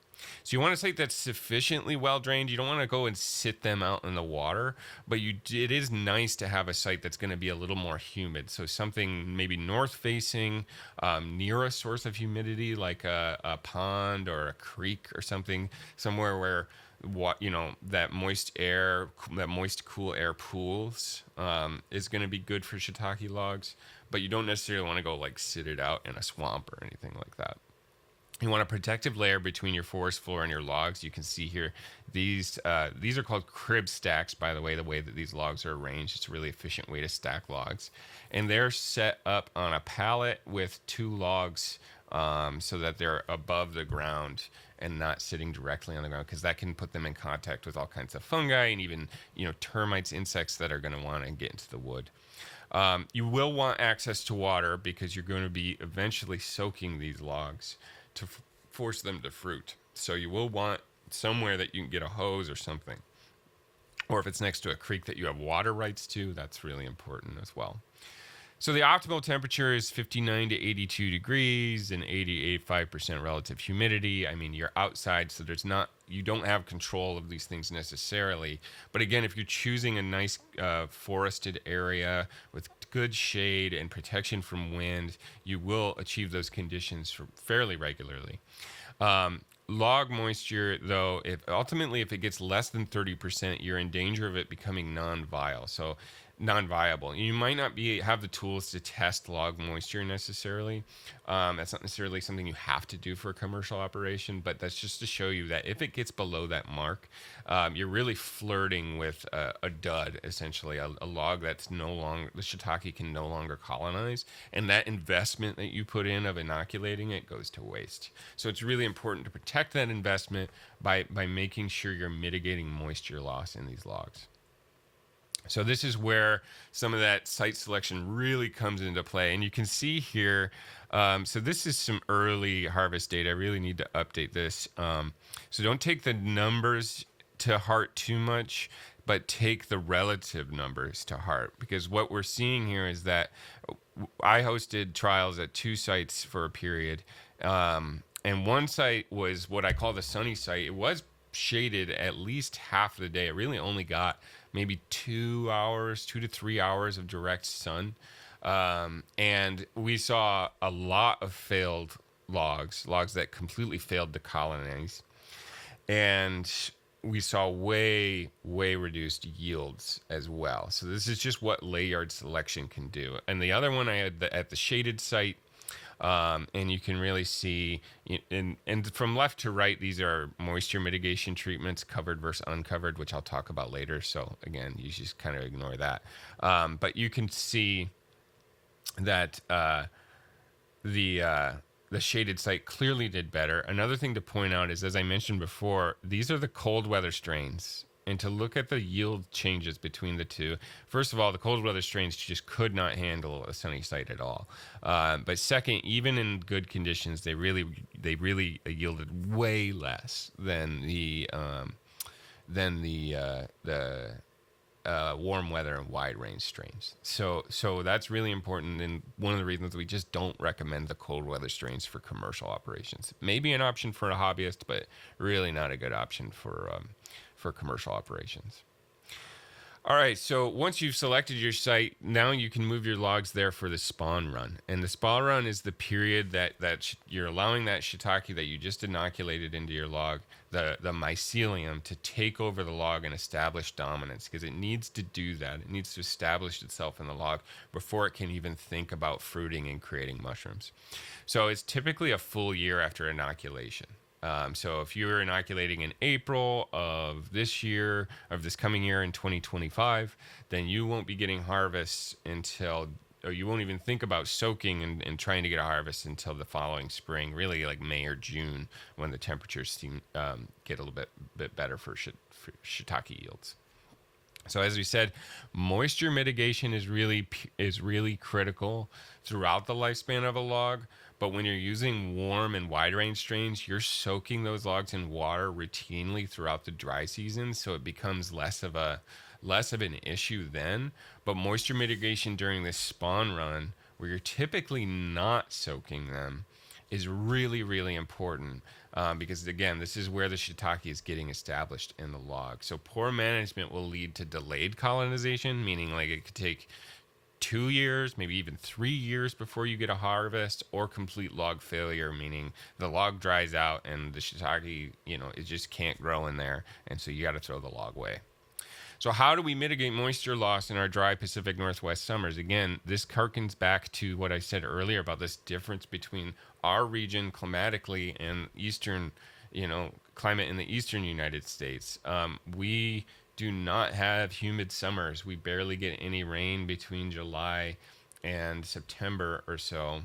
So you want a site that's sufficiently well drained. You don't want to go and sit them out in the water, but it is nice to have a site that's going to be a little more humid. So something maybe north facing, near a source of humidity, like a pond or a creek or something, somewhere where that moist air, that moist cool air pools, is going to be good for shiitake logs. But you don't necessarily want to go like sit it out in a swamp or anything like that. You want a protective layer between your forest floor and your logs. You can see here, these are called crib stacks, by the way that these logs are arranged. It's a really efficient way to stack logs. And they're set up on a pallet with two logs, so that they're above the ground and not sitting directly on the ground, because that can put them in contact with all kinds of fungi and even termites, insects that are going to want to get into the wood. You will want access to water, because you're going to be eventually soaking these logs to force them to fruit. So you will want somewhere that you can get a hose or something. Or if it's next to a creek that you have water rights to, that's really important as well. So the optimal temperature is 59 to 82 degrees and 85% relative humidity. I mean, you're outside, so you don't have control of these things necessarily. But again, if you're choosing a nice forested area with good shade and protection from wind, you will achieve those conditions fairly regularly. Log moisture, though, if it gets less than 30%, you're in danger of it becoming non-viable. You might not have the tools to test log moisture necessarily. That's not necessarily something you have to do for a commercial operation, but that's just to show you that if it gets below that mark, you're really flirting with a dud, essentially, a log that's the shiitake can no longer colonize, and that investment that you put in of inoculating it goes to waste. So it's really important to protect that investment by making sure you're mitigating moisture loss in these logs. So this is where some of that site selection really comes into play. And you can see here, so this is some early harvest data. I really need to update this. So don't take the numbers to heart too much, but take the relative numbers to heart. Because what we're seeing here is that I hosted trials at two sites for a period. And one site was what I call the sunny site. It was shaded at least half the day. It really only got maybe 2 to 3 hours of direct sun. And we saw a lot of failed logs that completely failed to colonize. And we saw way reduced yields as well. So this is just what layard selection can do. And the other one I had at the shaded site, and you can really see, and from left to right, these are moisture mitigation treatments, covered versus uncovered, which I'll talk about later. So again, you just kind of ignore that. But you can see that the shaded site clearly did better. Another thing to point out is, as I mentioned before, these are the cold weather strains. And to look at the yield changes between the two, first of all, the cold weather strains just could not handle a sunny site at all. But second, even in good conditions, they really yielded way less than the warm weather and wide range strains. So that's really important, and one of the reasons we just don't recommend the cold weather strains for commercial operations. Maybe an option for a hobbyist, but really not a good option for commercial operations. All right, so once you've selected your site, now you can move your logs there for the spawn run. And the spawn run is the period that you're allowing that shiitake that you just inoculated into your log, the mycelium, to take over the log and establish dominance, because it needs to do that. It needs to establish itself in the log before it can even think about fruiting and creating mushrooms. So it's typically a full year after inoculation. So if you're inoculating in April of this year, of this coming year in 2025, then you won't be getting harvests until, or you won't even think about soaking and trying to get a harvest until the following spring, really like May or June, when the temperatures get a little bit better for shiitake yields. So as we said, moisture mitigation is really critical throughout the lifespan of a log. But when you're using warm and wide range strains, you're soaking those logs in water routinely throughout the dry season, so it becomes less of an issue then. But moisture mitigation during this spawn run, where you're typically not soaking them, is really, really important, because again, this is where the shiitake is getting established in the log. So poor management will lead to delayed colonization, meaning like it could take 2 years, maybe even 3 years before you get a harvest, or complete log failure, meaning the log dries out and the shiitake, it just can't grow in there, and so you got to throw the log away. So how do we mitigate moisture loss in our dry Pacific Northwest summers? Again, this harkens back to what I said earlier about this difference between our region climatically and eastern, climate in the eastern United States. We do not have humid summers. We barely get any rain between July and September or so.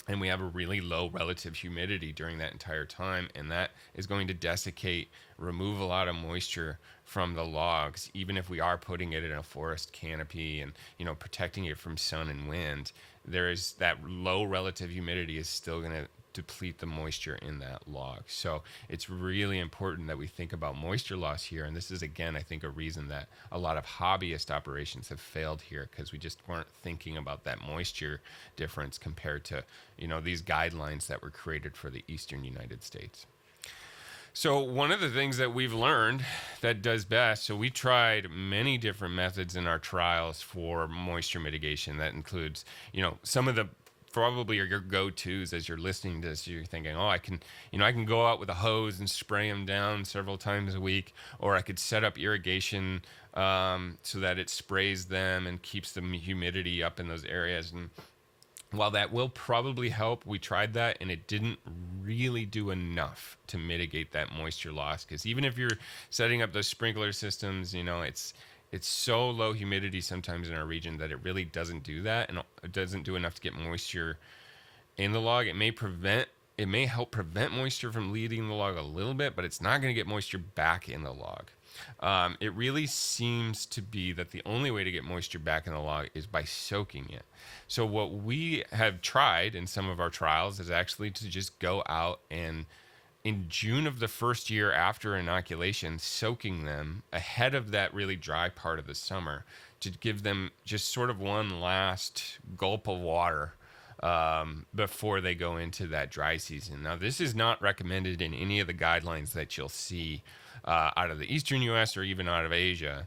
And we have a really low relative humidity during that entire time. And that is going to remove a lot of moisture from the logs, even if we are putting it in a forest canopy and, protecting it from sun and wind. There is that low relative humidity is still going to deplete the moisture in that log. So it's really important that we think about moisture loss here. And this is, again, I think a reason that a lot of hobbyist operations have failed here, because we just weren't thinking about that moisture difference compared to, these guidelines that were created for the eastern United States. So one of the things that we've learned that does best, so we tried many different methods in our trials for moisture mitigation. That includes, some of the probably are your go-tos as you're listening to this. You're thinking, I can go out with a hose and spray them down several times a week, or I could set up irrigation so that it sprays them and keeps the humidity up in those areas. And while that will probably help, we tried that and it didn't really do enough to mitigate that moisture loss, because even if you're setting up those sprinkler systems, it's so low humidity sometimes in our region that it really doesn't do that, and it doesn't do enough to get moisture in the log. It may help prevent moisture from leaving the log a little bit, but it's not going to get moisture back in the log. It really seems to be that the only way to get moisture back in the log is by soaking it. So what we have tried in some of our trials is actually to just go out and, in June of the first year after inoculation, soaking them ahead of that really dry part of the summer to give them just sort of one last gulp of water before they go into that dry season. Now, this is not recommended in any of the guidelines that you'll see out of the eastern U.S. or even out of Asia,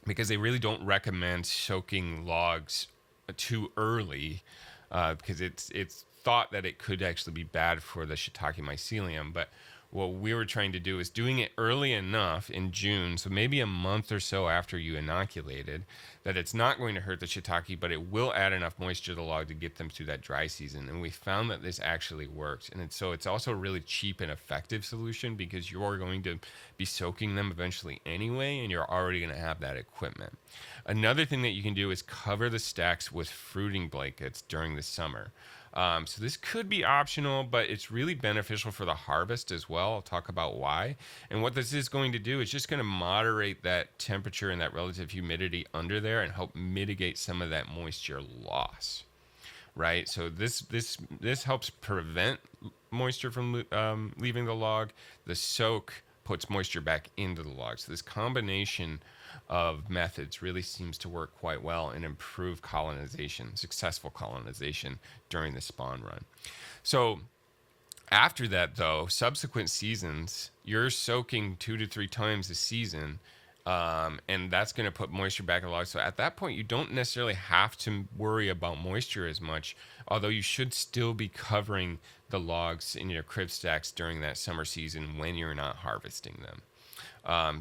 because they really don't recommend soaking logs too early, because it's thought that it could actually be bad for the shiitake mycelium. But what we were trying to do is doing it early enough in June, so maybe a month or so after you inoculated, that it's not going to hurt the shiitake, but it will add enough moisture to the log to get them through that dry season. And we found that this actually works. And so it's also a really cheap and effective solution, because you're going to be soaking them eventually anyway, and you're already going to have that equipment. Another thing that you can do is cover the stacks with fruiting blankets during the summer. So this could be optional, but it's really beneficial for the harvest as well. I'll talk about why. And what this is going to do is just going to moderate that temperature and that relative humidity under there and help mitigate some of that moisture loss, right? So this helps prevent moisture from leaving the log. The soak puts moisture back into the logs. So this combination of methods really seems to work quite well and improve colonization, successful colonization during the spawn run. So after that, though, subsequent seasons, you're soaking 2 to 3 times a season, and that's going to put moisture back in the log. So at that point, you don't necessarily have to worry about moisture as much, although you should still be covering the logs in your crib stacks during that summer season when you're not harvesting them.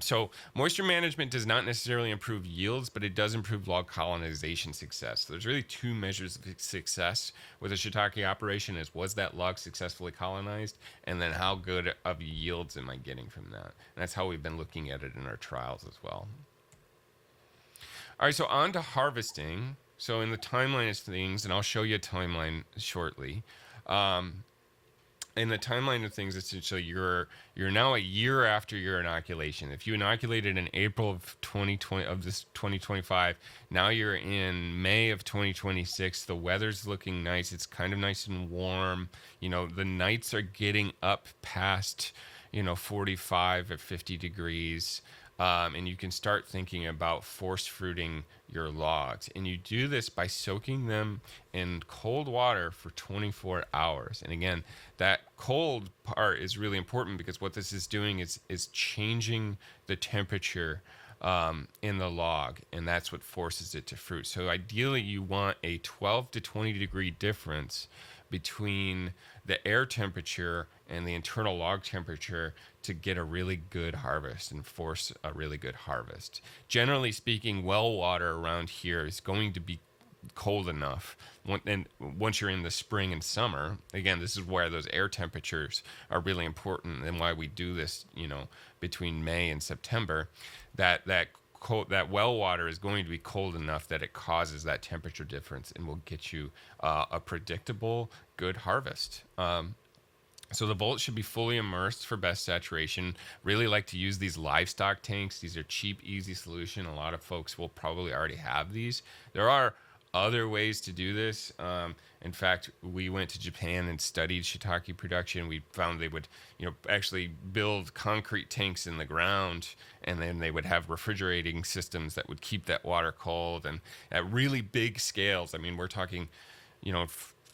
So moisture management does not necessarily improve yields, but it does improve log colonization success. So there's really two measures of success with a shiitake operation: is was that log successfully colonized, and then how good of yields am I getting from that? And that's how we've been looking at it in our trials as well. All right, so on to harvesting. So in the timeline of things, and I'll show you a timeline shortly. In the timeline of things, essentially, you're now a year after your inoculation. If you inoculated in April of 2020 of this 2025, now you're in May of 2026. The weather's looking nice. It's kind of nice and warm. The nights are getting up past 45 or 50 degrees. And you can start thinking about force fruiting your logs. And you do this by soaking them in cold water for 24 hours. And again, that cold part is really important because what this is doing is changing the temperature in the log, and that's what forces it to fruit. So ideally, you want a 12 to 20 degree difference between the air temperature and the internal log temperature to get a really good harvest and force a really good harvest. Generally speaking, well water around here is going to be cold enough. And once you're in the spring and summer, again, this is where those air temperatures are really important and why we do this, between May and September, that well water is going to be cold enough that it causes that temperature difference and will get you a predictable, good harvest. So the volt should be fully immersed for best saturation. Really like to use these livestock tanks. These are cheap, easy solution. A lot of folks will probably already have these. There are other ways to do this. In fact, we went to Japan and studied shiitake production. We found they would, actually build concrete tanks in the ground, and then they would have refrigerating systems that would keep that water cold. And at really big scales, I mean, we're talking,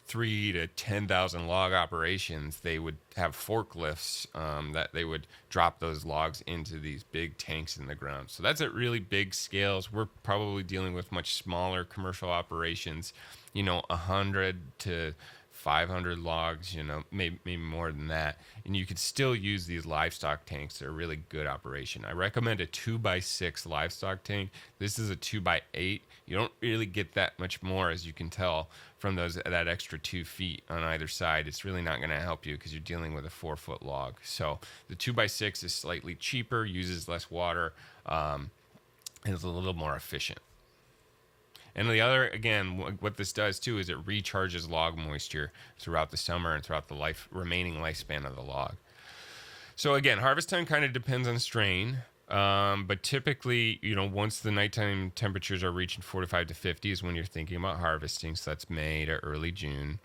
3 to 10,000 log operations, they would have forklifts that they would drop those logs into these big tanks in the ground. So that's at really big scales. We're probably dealing with much smaller commercial operations, 100 to 500 logs, maybe more than that. And you could still use these livestock tanks. They're a really good operation. I recommend a 2x6 livestock tank. This is a 2x8. You don't really get that much more, as you can tell from that extra 2 feet on either side. It's really not going to help you because you're dealing with a 4-foot log. So the 2x6 is slightly cheaper, uses less water, and is a little more efficient. And the other, again, what this does too is it recharges log moisture throughout the summer and throughout the remaining lifespan of the log. So again, harvest time kind of depends on strain. But typically, once the nighttime temperatures are reaching 45 to 50 is when you're thinking about harvesting. So that's May to early June.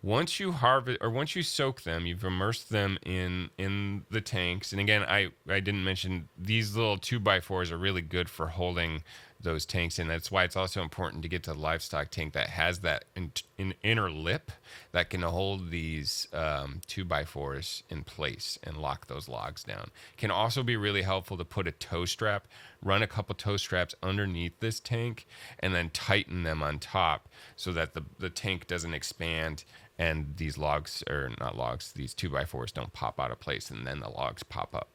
Once you harvest, or once you soak them, you've immersed them in the tanks. And again, I didn't mention these little 2x4s are really good for holding those tanks in. That's why it's also important to get to the livestock tank that has that inner lip that can hold these 2x4s in place and lock those logs down. Can also be really helpful to put a tow strap, run a couple tow straps underneath this tank, and then tighten them on top so that the tank doesn't expand and these logs, or not logs, these 2x4s don't pop out of place and then the logs pop up.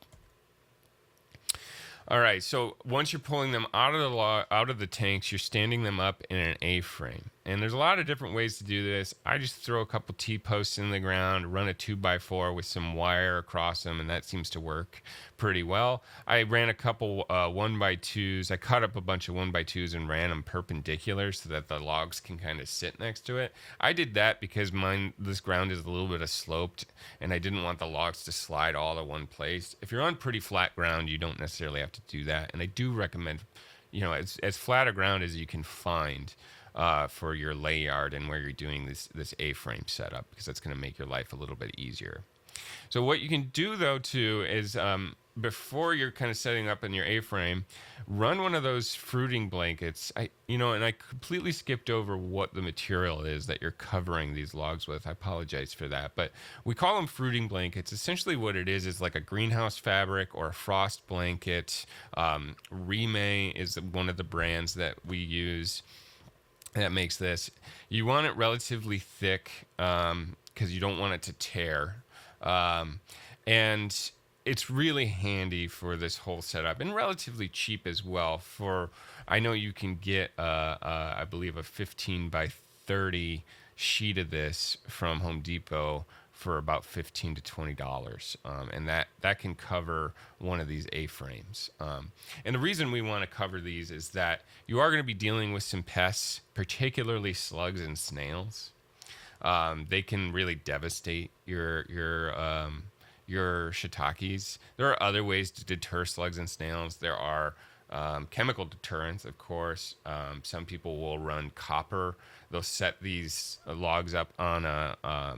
All right, so once you're pulling them out of the tanks, you're standing them up in an A-frame. And there's a lot of different ways to do this. I just throw a couple T-posts in the ground, run a 2x4 with some wire across them, and that seems to work pretty well. I ran a couple 1x2s. I cut up a bunch of 1x2s and ran them perpendicular so that the logs can kind of sit next to it. I did that because this ground is a little bit sloped, and I didn't want the logs to slide all to one place. If you're on pretty flat ground, you don't necessarily have to do that. And I do recommend, as flat a ground as you can find for your lay yard and where you're doing this A-frame setup, because that's going to make your life a little bit easier. So what you can do though too is before you're kind of setting up in your A-frame, run one of those fruiting blankets. And I completely skipped over what the material is that you're covering these logs with. I apologize for that, but we call them fruiting blankets. Essentially, what it is like a greenhouse fabric or a frost blanket. Rime is one of the brands that we use that makes this. You want it relatively thick because you don't want it to tear. And it's really handy for this whole setup and relatively cheap as well. I know you can get I believe a 15 by 30 sheet of this from Home Depot for about $15 to $20, and that can cover one of these A-frames. And the reason we want to cover these is that you are going to be dealing with some pests, particularly slugs and snails. They can really devastate your shiitakes. There are other ways to deter slugs and snails. There are chemical deterrents, of course. Some people will run copper. They'll set these logs up on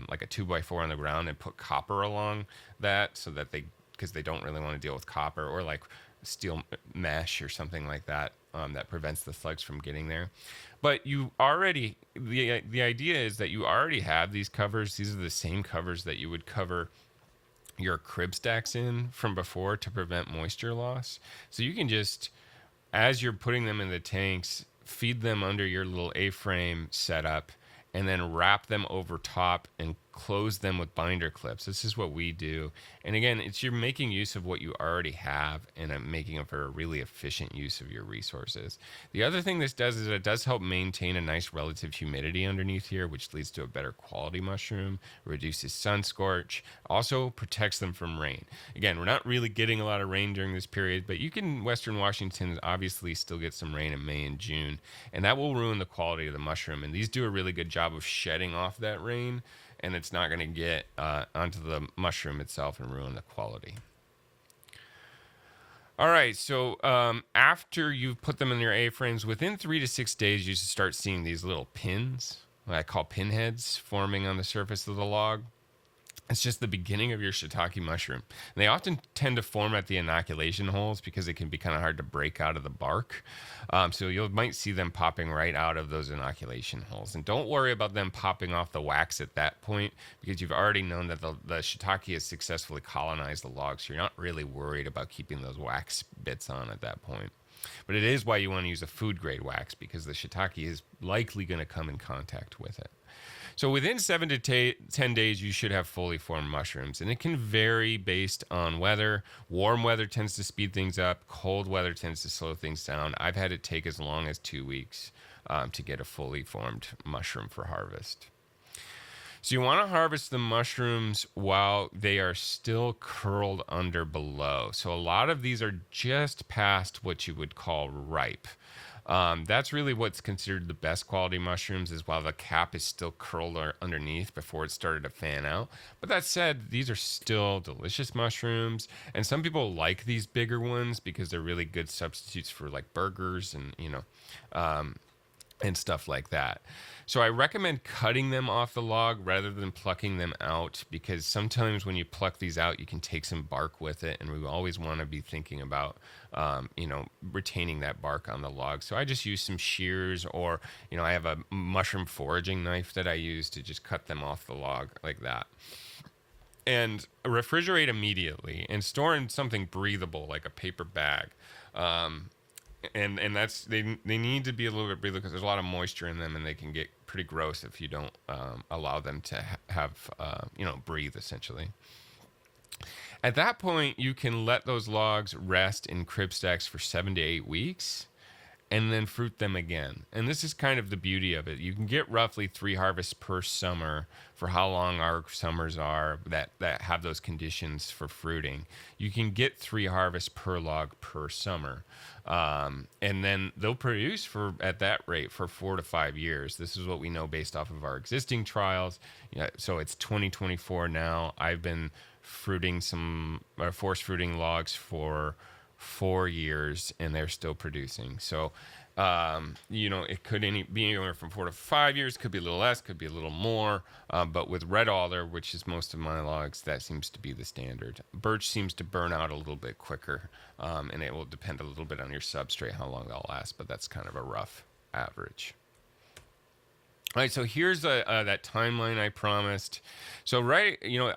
like a 2x4 on the ground and put copper along that so that because they don't really want to deal with copper, or like steel mesh or something like that that prevents the slugs from getting there. But the idea is that you already have these covers. These are the same covers that you would cover your crib stacks in from before to prevent moisture loss. So you can just, as you're putting them in the tanks, feed them under your little A-frame setup and then wrap them over top and close them with binder clips. This is what we do. And again, you're making use of what you already have and making it for a really efficient use of your resources. The other thing this does is it does help maintain a nice relative humidity underneath here, which leads to a better quality mushroom, reduces sun scorch, also protects them from rain. Again, we're not really getting a lot of rain during this period, but you can, Western Washington obviously still get some rain in May and June, and that will ruin the quality of the mushroom. And these do a really good job of shedding off that rain, and it's not going to get onto the mushroom itself and ruin the quality. All right, so after you've put them in your A-frames, within 3 to 6 days, you should start seeing these little pins, what I call pinheads, forming on the surface of the log. It's just the beginning of your shiitake mushroom. And they often tend to form at the inoculation holes because it can be kind of hard to break out of the bark. So you might see them popping right out of those inoculation holes. And don't worry about them popping off the wax at that point, because you've already known that the shiitake has successfully colonized the log. So you're not really worried about keeping those wax bits on at that point. But it is why you want to use a food grade wax, because the shiitake is likely going to come in contact with it. So within 7 to 10 days, you should have fully formed mushrooms. And it can vary based on weather. Warm weather tends to speed things up. Cold weather tends to slow things down. I've had it take as long as 2 weeks to get a fully formed mushroom for harvest. So you want to harvest the mushrooms while they are still curled under below. So a lot of these are just past what you would call ripe. That's really what's considered the best quality mushrooms, is while the cap is still curled underneath before it started to fan out. But that said, these are still delicious mushrooms, and some people like these bigger ones because they're really good substitutes for like burgers and and stuff like that. So I recommend cutting them off the log rather than plucking them out, because sometimes when you pluck these out, you can take some bark with it, and we always want to be thinking about, retaining that bark on the log. So I just use some shears, or, I have a mushroom foraging knife that I use to just cut them off the log like that. And refrigerate immediately and store in something breathable like a paper bag. And that's they need to be a little bit breathable because there's a lot of moisture in them, and they can get pretty gross if you don't allow them to have breathe essentially. At that point, you can let those logs rest in crib stacks for 7 to 8 weeks, and then fruit them again. And this is kind of the beauty of it. You can get roughly 3 harvests per summer for how long our summers are that have those conditions for fruiting. You can get 3 harvests per log per summer. And then they'll produce at that rate for 4 to 5 years. This is what we know based off of our existing trials. So it's 2024 now. I've been fruiting force fruiting logs for 4 years, and they're still producing. So It could be anywhere from 4 to 5 years, could be a little less, could be a little more. But with red alder, which is most of my logs, that seems to be the standard. Birch seems to burn out a little bit quicker, and it will depend a little bit on your substrate, how long they'll last, but that's kind of a rough average. All right, so here's that timeline I promised. So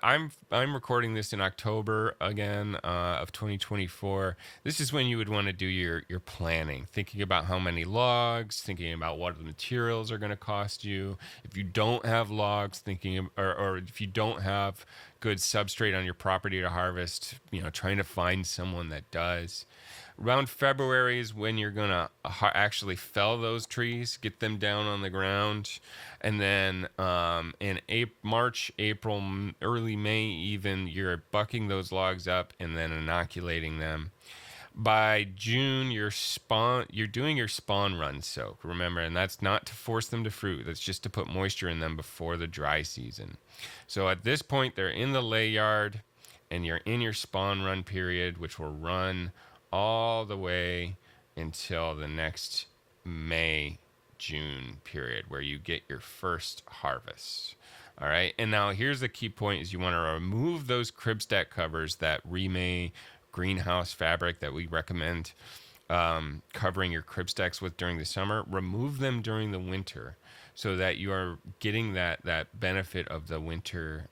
I'm recording this in October again of 2024. This is when you would want to do your planning, thinking about how many logs, thinking about what the materials are going to cost you. If you don't have logs, or if you don't have good substrate on your property to harvest, trying to find someone that does. Around February is when you're going to actually fell those trees, get them down on the ground. And then in March, April, early May even, you're bucking those logs up and then inoculating them. By June, you're doing your spawn run soak, remember, and that's not to force them to fruit. That's just to put moisture in them before the dry season. So at this point, they're in the lay yard, and you're in your spawn run period, which will run all the way until the next May-June period where you get your first harvest. All right, and now here's the key point: is you want to remove those crib stack covers, that Remay greenhouse fabric that we recommend covering your crib stacks with during the summer. Remove them during the winter, so that you are getting that benefit of the winter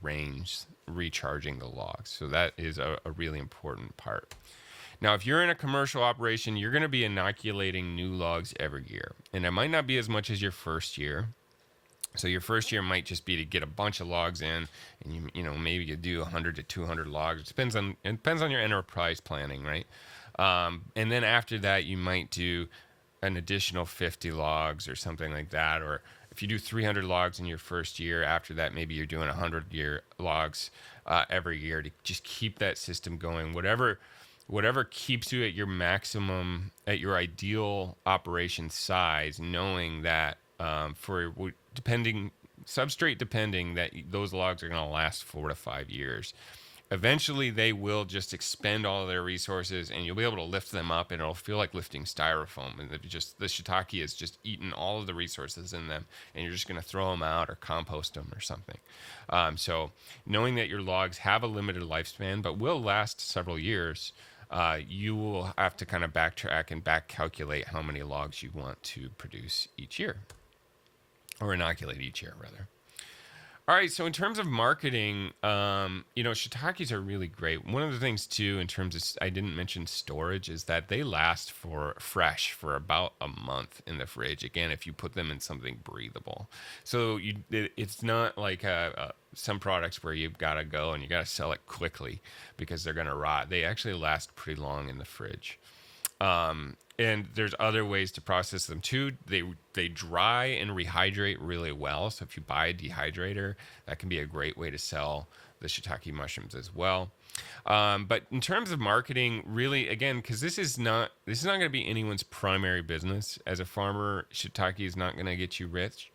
rains recharging the logs. So that is a really important part. Now, if you're in a commercial operation, you're going to be inoculating new logs every year, and it might not be as much as your first year. So your first year might just be to get a bunch of logs in, and maybe you do 100 to 200 logs. It depends on your enterprise planning, right? And then after that, you might do an additional 50 logs or something like that. Or if you do 300 logs in your first year, after that, maybe you're doing 100 logs every year to just keep that system going. Whatever keeps you at your maximum, at your ideal operation size, knowing that substrate depending, that those logs are going to last 4 to 5 years. Eventually, they will just expend all of their resources, and you'll be able to lift them up, and it'll feel like lifting styrofoam. And the shiitake is just eating all of the resources in them, and you're just going to throw them out or compost them or something. So knowing that your logs have a limited lifespan, but will last several years, you will have to kind of backtrack and back calculate how many logs you want to produce each year, or inoculate each year, rather. All right, so in terms of marketing, shiitakes are really great. One of the things, too, in terms of, I didn't mention storage, is that they last fresh for about a month in the fridge. Again, if you put them in something breathable. So it's not like some products where you've got to go and you got to sell it quickly because they're going to rot. They actually last pretty long in the fridge. And there's other ways to process them too. They dry and rehydrate really well. So if you buy a dehydrator, that can be a great way to sell the shiitake mushrooms as well. But in terms of marketing, really, again, because this is not going to be anyone's primary business. As a farmer, shiitake is not going to get you rich,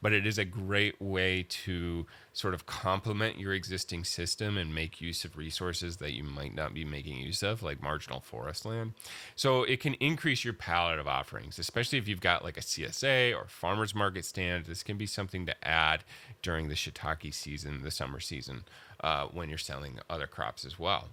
but it is a great way to sort of complement your existing system and make use of resources that you might not be making use of, like marginal forest land. So it can increase your palette of offerings, especially if you've got like a CSA or farmers market stand. This can be something to add during the shiitake season, the summer season, when you're selling other crops as well.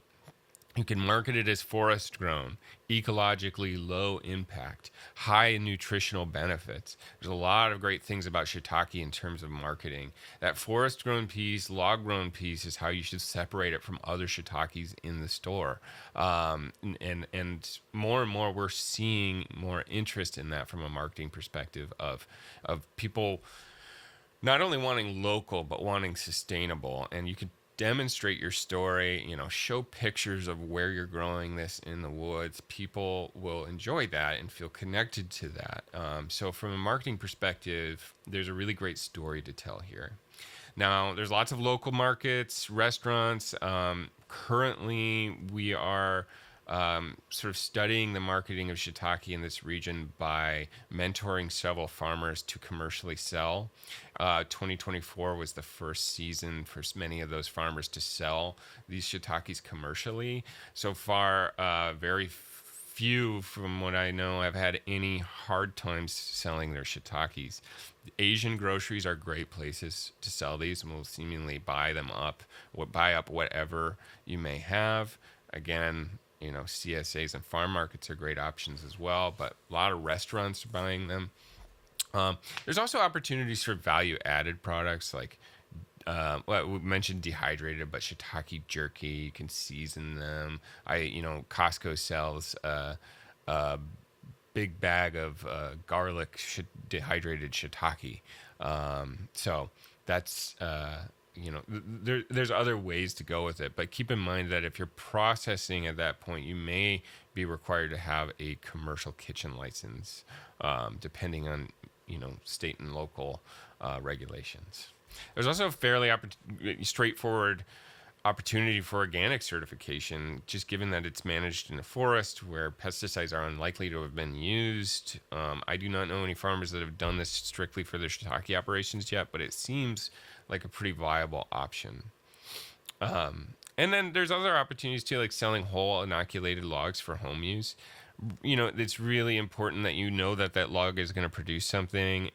You can market it as forest grown, ecologically low impact, high nutritional benefits. There's a lot of great things about shiitake in terms of marketing. That forest grown piece, log grown piece is how you should separate it from other shiitakes in the store. And more and more we're seeing more interest in that from a marketing perspective of people not only wanting local but wanting sustainable. And you can demonstrate your story, show pictures of where you're growing this in the woods. People will enjoy that and feel connected to that. So from a marketing perspective, there's a really great story to tell here. Now, there's lots of local markets, restaurants. Currently, we are sort of studying the marketing of shiitake in this region by mentoring several farmers to commercially sell. 2024 was the first season for many of those farmers to sell these shiitakes commercially. So far, very few, from what I know, have had any hard times selling their shiitakes. Asian groceries are great places to sell these, and will seemingly buy them up, buy up whatever you may have. Again, CSAs and farm markets are great options as well, but a lot of restaurants are buying them. There's also opportunities for value-added products like well, we mentioned dehydrated, but shiitake jerky. You can season them. Costco sells a big bag of garlic dehydrated shiitake. So that's there's other ways to go with it, but keep in mind that if you're processing at that point, you may be required to have a commercial kitchen license, depending on state and local regulations. There's also a fairly straightforward opportunity for organic certification, just given that it's managed in a forest where pesticides are unlikely to have been used. I do not know any farmers that have done this strictly for their shiitake operations yet, but it seems like a pretty viable option. And then there's other opportunities too, like selling whole inoculated logs for home use. It's really important that that log is going to produce something,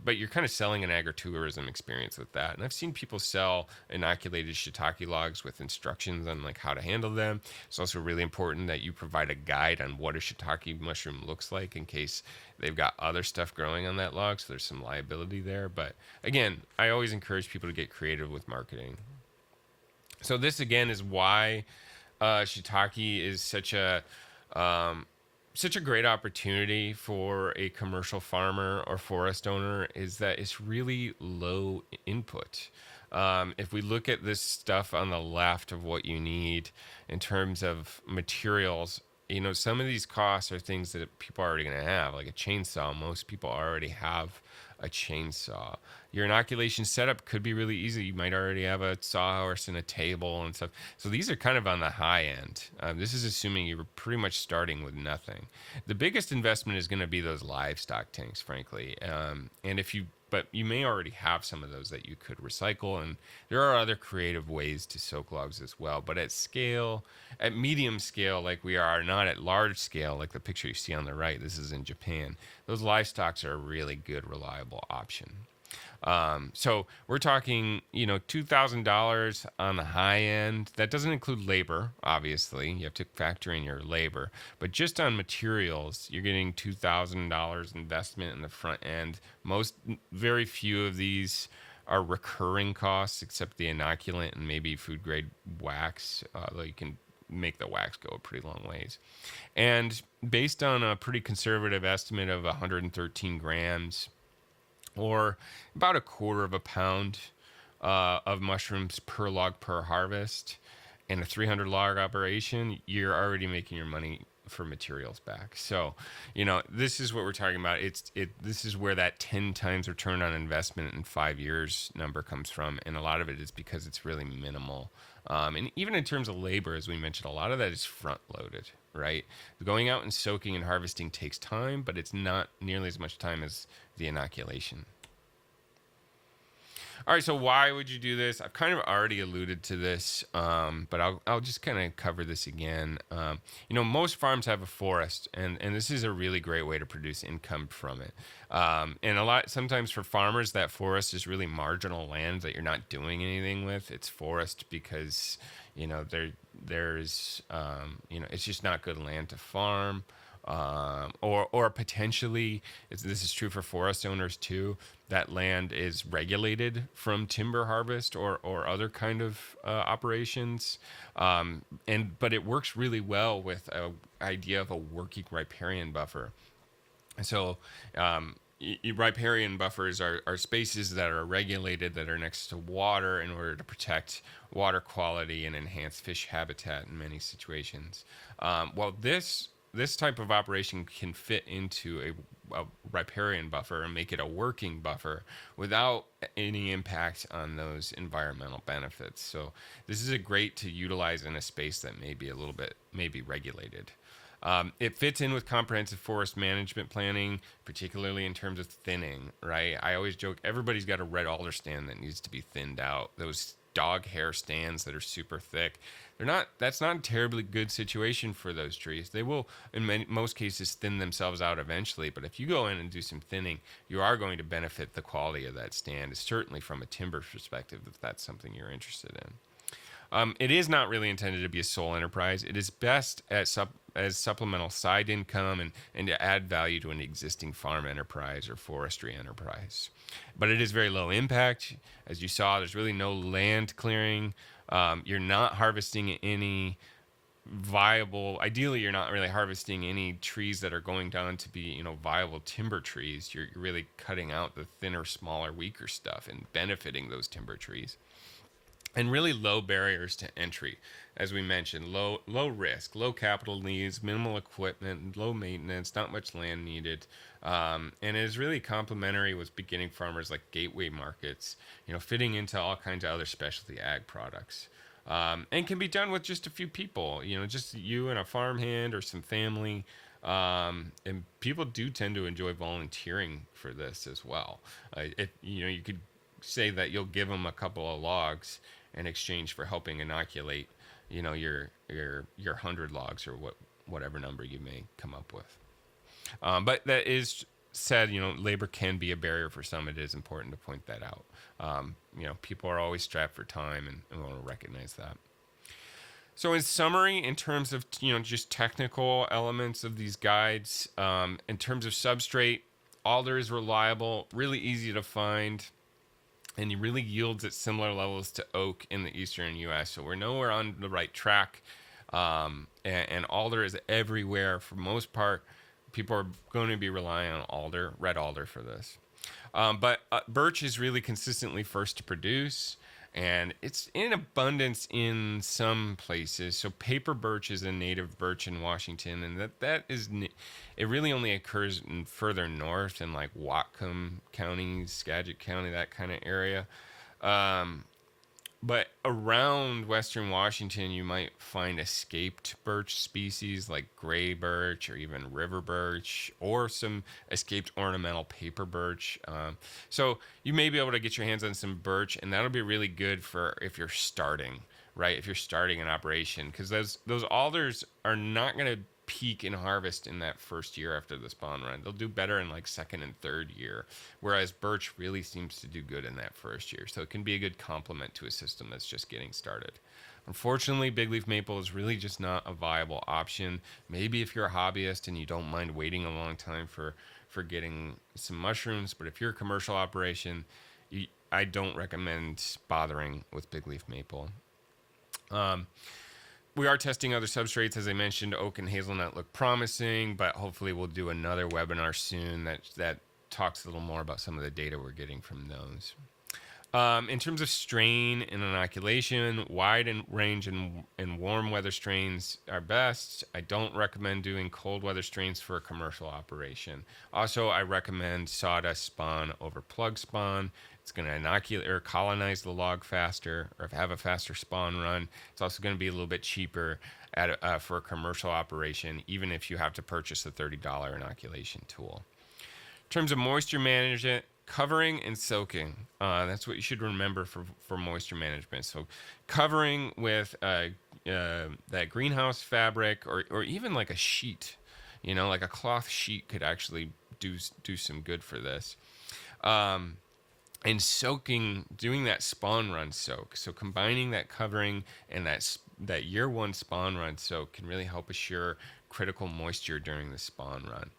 but you're kind of selling an agritourism experience with that. And I've seen people sell inoculated shiitake logs with instructions on like how to handle them. It's also really important that you provide a guide on what a shiitake mushroom looks like in case they've got other stuff growing on that log, so there's some liability there. But again, I always encourage people to get creative with marketing. So this again is why shiitake is such a great opportunity for a commercial farmer or forest owner, is that it's really low input. If we look at this stuff on the left of what you need in terms of materials, some of these costs are things that people are already going to have, like a chainsaw. Most people already have a chainsaw. Your inoculation setup could be really easy. You might already have a sawhorse and a table and stuff. So these are kind of on the high end. This is assuming you're pretty much starting with nothing. The biggest investment is going to be those livestock tanks, frankly. But you may already have some of those that you could recycle, and there are other creative ways to soak logs as well. But at scale, at medium scale, like we are, not at large scale, like the picture you see on the right, this is in Japan, those livestocks are a really good, reliable option. So we're talking, $2,000 on the high end. That doesn't include labor, obviously. You have to factor in your labor. But just on materials, you're getting $2,000 investment in the front end. Very few of these are recurring costs, except the inoculant and maybe food grade wax. Though you can make the wax go a pretty long ways. And based on a pretty conservative estimate of 113 grams, or about a quarter of a pound of mushrooms per log per harvest, and a 300 log operation, you're already making your money for materials back. So, this is what we're talking about. This is where that 10 times return on investment in 5 years number comes from, and a lot of it is because it's really minimal. And even in terms of labor, as we mentioned, a lot of that is front loaded, right? Going out and soaking and harvesting takes time, but it's not nearly as much time as the inoculation. All right, so why would you do this? I've kind of already alluded to this, but I'll just kind of cover this again. Most farms have a forest, and this is a really great way to produce income from it. And sometimes for farmers, that forest is really marginal land that you're not doing anything with. It's forest because there's it's just not good land to farm. Or potentially, this is true for forest owners too, that land is regulated from timber harvest or other kind of operations, but it works really well with an idea of a working riparian buffer. So riparian buffers are spaces that are regulated, that are next to water in order to protect water quality and enhance fish habitat in many situations. This type of operation can fit into a riparian buffer and make it a working buffer without any impact on those environmental benefits. So this is great to utilize in a space that may be a little bit maybe regulated. It fits in with comprehensive forest management planning, particularly in terms of thinning, right? I always joke, everybody's got a red alder stand that needs to be thinned out. Those dog hair stands that are super thick. That's not a terribly good situation for those trees. They will, in most cases, thin themselves out eventually. But if you go in and do some thinning, you are going to benefit the quality of that stand, certainly from a timber perspective, if that's something you're interested in. It is not really intended to be a sole enterprise. It is best as supplemental side income and to add value to an existing farm enterprise or forestry enterprise. But it is very low impact. As you saw, there's really no land clearing. You're not harvesting any ideally you're not really harvesting any trees that are going down to be viable timber trees. You're really cutting out the thinner, smaller, weaker stuff and benefiting those timber trees. And really low barriers to entry, as we mentioned, low risk, low capital needs, minimal equipment, low maintenance, not much land needed, and it is really complementary with beginning farmers like gateway markets, fitting into all kinds of other specialty ag products, and can be done with just a few people, just you and a farmhand or some family. And people do tend to enjoy volunteering for this as well. You could say that you'll give them a couple of logs in exchange for helping inoculate, your 100 logs or whatever number you may come up with. But that is said, labor can be a barrier for some. It is important to point that out. People are always strapped for time, and we want to recognize that. So in summary, in terms of, just technical elements of these guides, in terms of substrate, alder is reliable, really easy to find, and he really yields at similar levels to oak in the eastern U.S. So we're nowhere on the right track, and alder is everywhere. For most part, people are going to be relying on red alder for this. But birch is really consistently first to produce, and it's in abundance in some places. So paper birch is a native birch in Washington, and it really only occurs in further north in like Whatcom County, Skagit County, that kind of area. But around western Washington, you might find escaped birch species like gray birch or even river birch, or some escaped ornamental paper birch. So you may be able to get your hands on some birch, and that'll be really good for if you're starting, right? If you're starting an operation, because those alders are not going to peak in harvest in that first year after the spawn run. They'll do better in like second and third year, whereas birch really seems to do good in that first year. So it can be a good complement to a system that's just getting started. Unfortunately, big leaf maple is really just not a viable option. Maybe if you're a hobbyist and you don't mind waiting a long time for getting some mushrooms, but if you're a commercial operation, I don't recommend bothering with big leaf maple. We are testing other substrates. As I mentioned, oak and hazelnut look promising, but hopefully we'll do another webinar soon that talks a little more about some of the data we're getting from those. In terms of strain and inoculation, wide range and warm weather strains are best. I don't recommend doing cold weather strains for a commercial operation. Also, I recommend sawdust spawn over plug spawn. It's going to inoculate or colonize the log faster, or have a faster spawn run. It's also going to be a little bit cheaper for a commercial operation, even if you have to purchase a $30 inoculation tool. In terms of moisture management, covering and soaking. That's what you should remember for moisture management. So covering with that greenhouse fabric, or even like a sheet, like a cloth sheet could actually do some good for this. And soaking, doing that spawn run soak. So combining that covering and that year one spawn run soak can really help assure critical moisture during the spawn run.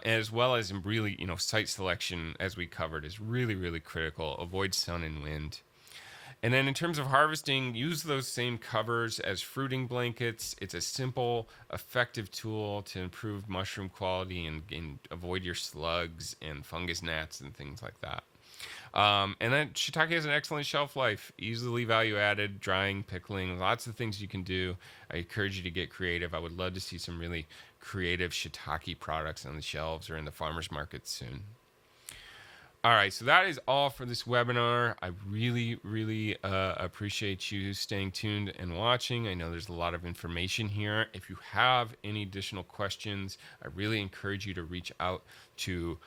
As well as really, site selection, as we covered, is really, really critical. Avoid sun and wind. And then in terms of harvesting, use those same covers as fruiting blankets. It's a simple, effective tool to improve mushroom quality and avoid your slugs and fungus gnats and things like that. And then shiitake has an excellent shelf life, easily value added, drying, pickling, lots of things you can do. I encourage you to get creative. I would love to see some really creative shiitake products on the shelves or in the farmers markets soon. All right, so that is all for this webinar. I really appreciate you staying tuned and watching. I know there's a lot of information here. If you have any additional questions, I really encourage you to reach out to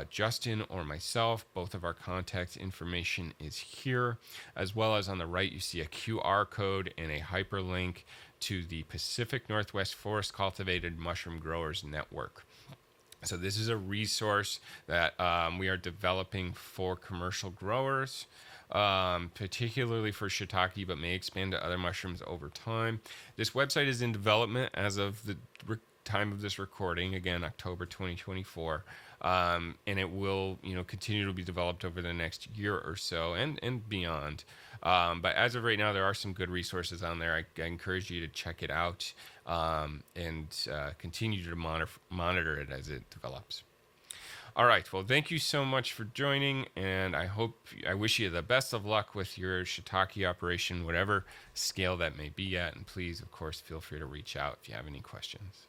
Justin or myself. Both of our contact information is here, as well as on the right, you see a QR code and a hyperlink to the Pacific Northwest Forest Cultivated Mushroom Growers Network. So this is a resource that we are developing for commercial growers, particularly for shiitake, but may expand to other mushrooms over time. This website is in development as of the time of this recording, again, October 2024. And it will, continue to be developed over the next year or so and beyond. But as of right now, there are some good resources on there. I encourage you to check it out and continue to monitor it as it develops. All right. Well, thank you so much for joining, and I wish you the best of luck with your shiitake operation, whatever scale that may be at. And please, of course, feel free to reach out if you have any questions.